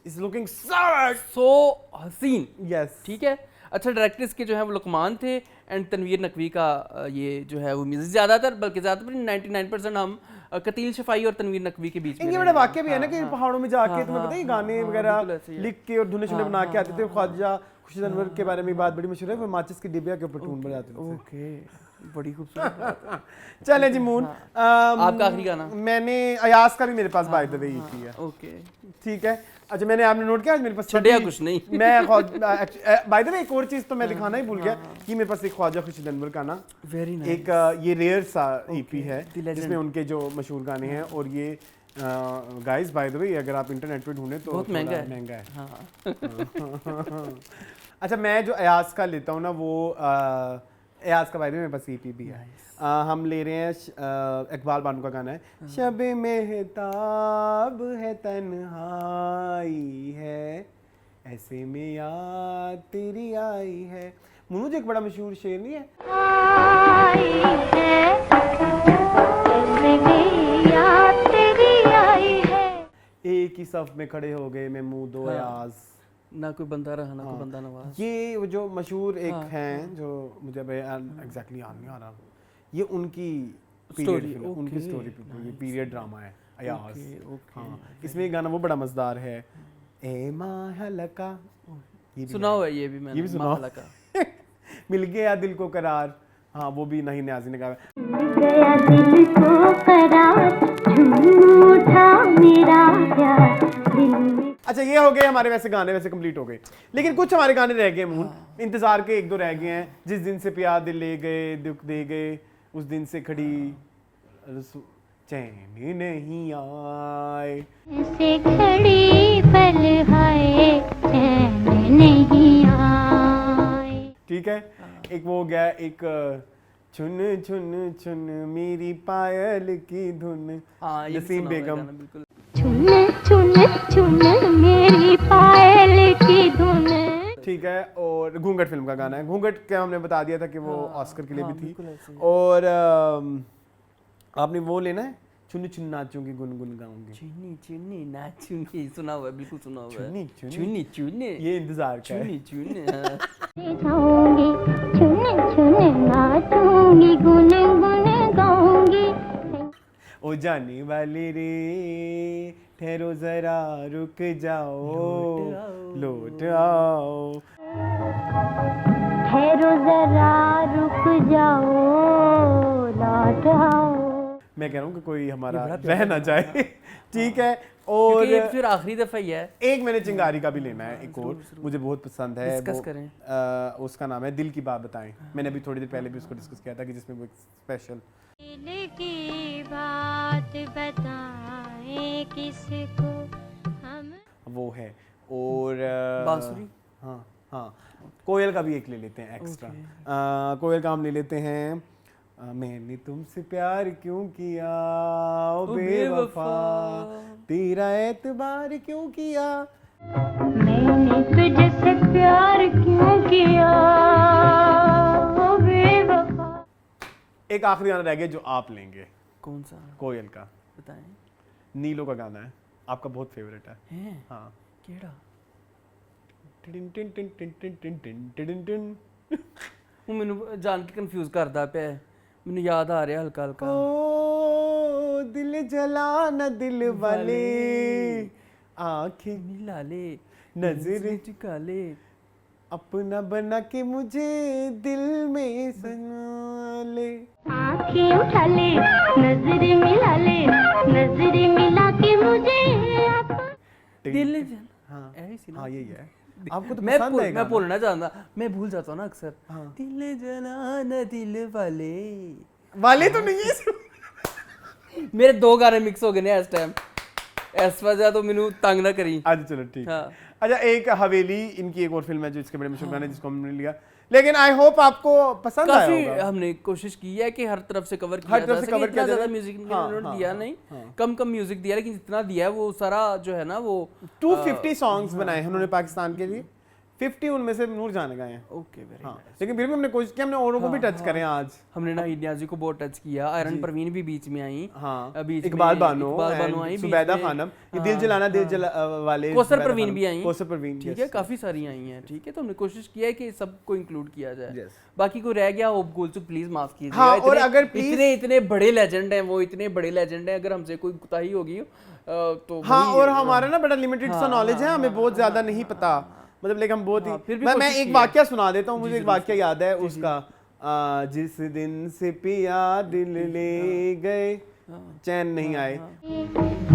इज लुकिंग सो हसीन। यस ठीक है। अच्छा डायरेक्टर इसके जो है वो लुकमान थे एंड तनवीर नकवी का ये जो है वो म्यूजिक ज़्यादातर, बल्कि ज़्यादातर 99% हम कतील शफाई और तनवीर नकवी के बीच में इनके रहे बड़े हैं। वाक्य भी है ना कि पहाड़ों में जाके तुम्हें पता है ये गाने बिल्कुल वगैरह ऐसे ही है। लिख के और धुने शुने बना के आते थे। ख्वाजा खुर्शीद अनवर के बारे में एक बात बड़ी मशहूर है, वो माचिस की डिबिया के ऊपर टून बजाते थे। ओके, बड़ी खूबसूरत बात है। चले जी मून, आपका आखिरी गाना? मैंने अयाज का भी मेरे पास बाय द वे EP है। ओके, ठीक है। अच्छा मैंने आपने नोट किया आज मेरे पास छड़िया सभी- कुछ नहीं। मैं बाय द वे एक और चीज तो मैं दिखाना ही भूल गया कि मेरे पास एक ख्वाजा खुर्शीद अनवर का ना वेरी नाइस। एक ये रेयर सा EP है The Legend। जिसमें उनके जो मशहूर गाने हैं। और ये गाइस बाय द वे अगर आप इंटरनेट पे ढूंढे तो बहुत महंगा है। महंगा है। हाँ। अच्छा मैं जो अयाज का लेता हूँ ना वो अयाज का बाय द वे मेरे पास EP भी है। हम ले रहे हैं इकबाल बानो का गाना है शब मेहताब है तन्हाई है, ऐसे में याद तेरी आई है। मुनू जी एक बड़ा मशहूर शेर नहीं है? आई है, ऐसे में याद तेरी आई है। एक ही सफ में खड़े हो गए मैं मुंह दो अयाज। ना कोई बंदा रहा ना कोई बंदा नवाज। ये वो जो मशहूर एक हैं जो मुझे एग्जैक्टली याद नहीं आ रहा, ये उनकी Story, पीरियड उनकी okay, स्टोरी पीरियड ड्रामा है अयाज। ओके, हाँ इसमें एक गाना वो बड़ा मजेदार है ए माहलका, ये भी सुना हुआ है ये भी मैंने। ये भी सुना माहला का। मिल गया दिल को करार। हाँ वो भी नहीं न्याजी ने गाया। गया दिल को करार, झूठा मेरा प्यार दिल में। अच्छा ये हो गए हमारे वैसे गाने वैसे कंप्लीट हो गए, लेकिन कुछ हमारे गाने रह गए मून। इंतजार के एक दो रह गए हैं। जिस दिन से प्यार दिल ले गए दुख दे गए, उस दिन से खड़ी चैन नहीं आए। से खड़ी पल है चैन नहीं आए। ठीक है। एक वो हो गया, एक चुन चुन चुन मेरी पायल की धुन, हाँ ये भी नसीम सुना हुआ है बेगम। गाना, बिल्कुल। चुन चुन चुन मेरी पायल की धुन। ठीक है। और घूंघट फिल्म का गाना है। घूंघट क्या हमने बता दिया था कि वो ऑस्कर के लिए हाँ, भी थी। बिल्कुल ऐसे ही। और आपने वो लेना है चुन चुन नाचूंगी गुनगुन गाऊंगी। चुन्नी चुन्नी नाचूंगी, सुना हुआ है, बिल्कुल सुना हुआ है। चुन्नी चुन्नी चुन्नी चुन्नी ये इंतजार का है। चुन्नी चुन्नी, हाँ। जाऊंगी चुन चुन नाचूंगी गुनगुन गाऊंगी। ओ जाने वाले रे ठहरो जरा रुक जाओ लौट आओ। ठहरो जरा रुक जाओ लौट आओ। मैं कह रहा हूँ कि कोई हमारा ये बड़ा प्यारा रह ना जाए। ठीक है। क्योंकि और ये फिर आखिरी दफा ही है। एक मैंने चिंगारी का भी लेना है एक और, मुझे बहुत पसंद है। डिस्कस वो, करें। उसका नाम है दिल की बात बताएं। मैंने अभी थोड़ी देर पहले भी उसको डिस्कस किया था कि जिसमें वो एक स्पेशल दिल की बात बताएं किसको हम। वो है। और बांसुरी? हाँ हाँ कोयल का भी एक ले लेते हैं एक्स्ट्रा। कोयल का हम ले लेते हैं मैंने तुमसे प्यार क्यों किया ओ बेवफा, तेरा एतबार क्यों किया। मैंने तुझसे प्यार क्यों किया ओ बेवफा। एक आखिरी गाना रह गया जो आप लेंगे, कौन सा कोयल का। बताएं? नीलो का गाना है, आपका बहुत फेवरेट है। हैं? हाँ केड़ा? Tin tin tin tin tin tin tin tin tin. वो मैंने जान के कंफ्यूज करदा पे, मैंने याद आ रहा हल्का हल्का। ओ दिल जला न दिल वाले आंखें मिला ले नजरें टिका ले, अपना बना के मुझे दिल में सना ले। आँखें उठा ले नजरें मिला ले, नजरें मिला के मुझे दिल जल। हाँ ऐसी ना? हाँ यही है। आपको तो मैं पसंद है मैं गाना। बोलना चाहता, मैं भूल जाता हूँ ना अक्सर। हाँ। दिल जला न दिल वाले, वाले तो नहीं है। मेरे दो गाने मिक्स हो गए ना इस टाइम। इस वजह तो मैनू तंग ना करी। अच्छा चलो ठीक है। हाँ। अच्छा एक हवेली इनकी एक और फिल्म है जो इसके बड़े मशहूर गाने जिसको हमने लिया, लेकिन आई होप आपको पसंद आया काफी होगा। हमने कोशिश की है कि हर तरफ से कवर हर किया तरफ जा से सके। cover इतना किया ज्यादा जाए। म्यूजिक हाँ, उन्होंने हाँ, दिया हाँ, नहीं, कम म्यूजिक दिया, लेकिन जितना दिया है वो सारा जो है ना वो 250 सॉन्ग्स बनाए हैं उन्होंने पाकिस्तान के लिए, 50 उनमें से नूरजहां ने गाए हैं। ओके वेरी हाँ, लेकिन फिर भी हमने कोशिश की हमने औरों को भी टच करें आज। हमने नाहिद नियाज़ी को बहुत टच किया, आयरन परवीन भी बीच में आई। हाँ, बीच में इकबाल बानो आई, and बीच सुबैदा में- खानम, ये दिल जलाना दिल जला वाले कौसर सुबैदा परवीन खानम, भी आई, कौसर परवीन, ठीक yes, है, काफी सारी आई हैं, ठीक है। तो हमने कोशिश किया है कि सबको इंक्लूड किया जाए। Yes. बाकी कोई रह गया होप गोल चुक प्लीज माफ कीजिएगा। हाँ, और अगर please- इतने बड़े लेजेंड हैं वो, इतने बड़े लेजेंड हैं, अगर हमसे कोई कुताही होगी तो हाँ, वही- और हमारा ना बड़ा लिमिटेड सा नॉलेज है, हमें बहुत ज्यादा नहीं पता, मतलब लेकिन हम बहुत ही फिर भी मैं कोशिश एक की है। वाकया सुना देता हूँ, मुझे एक वाकया याद है उसका, जिस दिन से पिया दिल ले गए चैन नहीं आए।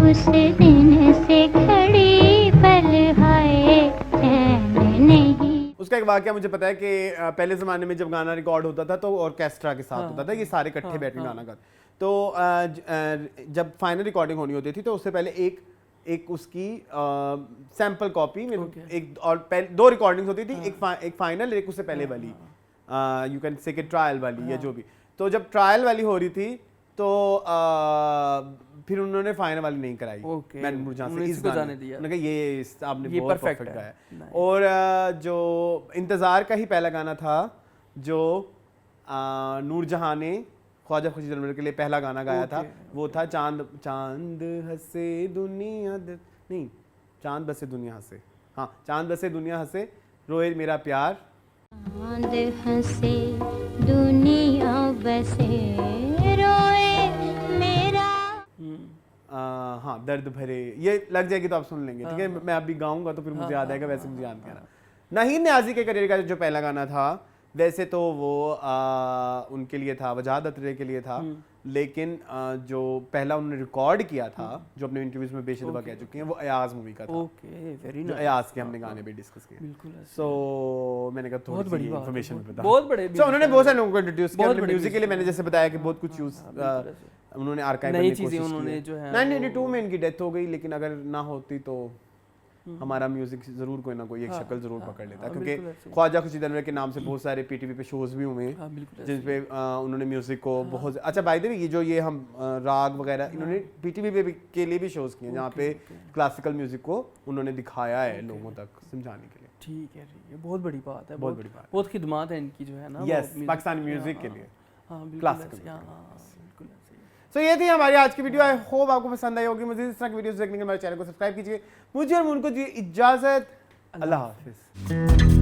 उस दिन से खड़ी पल हाय चैन नहीं। उसका एक वाकया मुझे पता है कि पहले ज़माने में जब गाना रिकॉर्ड होता था तो ऑर्केस्ट्रा के साथ होता था, ये सारे इकट्ठे बैठ के गाना गाते। तो जब फाइनल रिकॉर्डिंग होनी होती थी तो उससे पहले एक उसकी सैंपल कॉपी में एक और दो रिकॉर्डिंग्स होती थी, एक फाइनल एक उससे पहले वाली, यू कैन से कि ट्रायल वाली या जो भी। तो जब ट्रायल वाली हो रही थी तो फिर उन्होंने फाइनल वाली नहीं कराई, Okay. मैंने नूरजहां से उन्होंने इस इसको गाने जाने दिया। उन्होंने कहा ये आपने ये बहुत perfect परफेक्ट है। गाया। Nice. और जो इंतज़ार का ही पहला गाना था जो नूरजहां ने ख्वाजा खुर्शीद अनवर के लिए पहला गाना गाया था, वो था चांद चांद हंसे दुनिया नहीं चांद बसे दुनिया हंसे, हाँ चांद बसे दुनिया हंसे रोए मेरा प्यार, चांद हंसे दुनिया बसे रोए मेरा। हाँ दर्द भरे, ये लग जाएगी तो आप सुन लेंगे, ठीक है। मैं अभी गाऊंगा तो फिर मुझे याद आएगा, वैसे मुझे याद नहीं आ रहा। नाहिद नियाज़ी के करियर का जो पहला गाना था वैसे तो वो उनके लिए था, वजाहत अत्रे के लिए था, लेकिन जो पहला उन्होंने रिकॉर्ड किया था जो अपने इंटरव्यूज में बेशुमार कह चुकी हैं वो अयाज मूवी का था। ओके वेरी जो अयाज के हमने गाने भी डिस्कस किए। बिल्कुल सो मैंने कहा थोड़ी सी इन्फॉर्मेशन भी बता। बहुत बड़े सो उन्होंने बहुत सारे लोगों को इंट्रोड्यूस किया बहुत अपने बड़े म्यूजिक के लिए। मैंने जैसे बताया कि बहुत कुछ यूज उन्होंने आर्काइव नई करने की चीजें कोशिश उन्होंने की जो है 1992 में इनकी डेथ हो गई, लेकिन अगर ना होती तो हमारा म्यूजिक जरूर कोई ना कोई एक शक्ल जरूर पकड़ लेता, क्योंकि ख्वाजा खुर्शीद अनवर के नाम से बहुत सारे पीटीवी पे शोज भी हुए हाँ, बिल्कुल जिन पे उन्होंने म्यूजिक को बहुत अच्छा बाय द वे ये जो ये हम राग वगैरह इन्होंने पीटीवी पे के लिए भी शोज किए जहाँ पे क्लासिकल म्यूजिक को उन्होंने दिखाया है लोगों तक समझाने के लिए। ठीक है, बहुत बड़ी बात है, बहुत बड़ी बात है। बहुत खिदमत है इनकी जो है ना। यस, पाकिस्तानी म्यूजिक के लिए हाँ बिल्कुल क्लासिकल। ऐसे, हाँ, बिल्कुल ऐसे ही। सो ये थी हमारी आज की वीडियो। आई होप आपको पसंद आई होगी। मज़ीद इस तरह की वीडियोस देखने के लिए हमारे चैनल को सब्सक्राइब कीजिए। मुझे और उनको दीजिए इजाज़त। अल्लाह हाफिज़।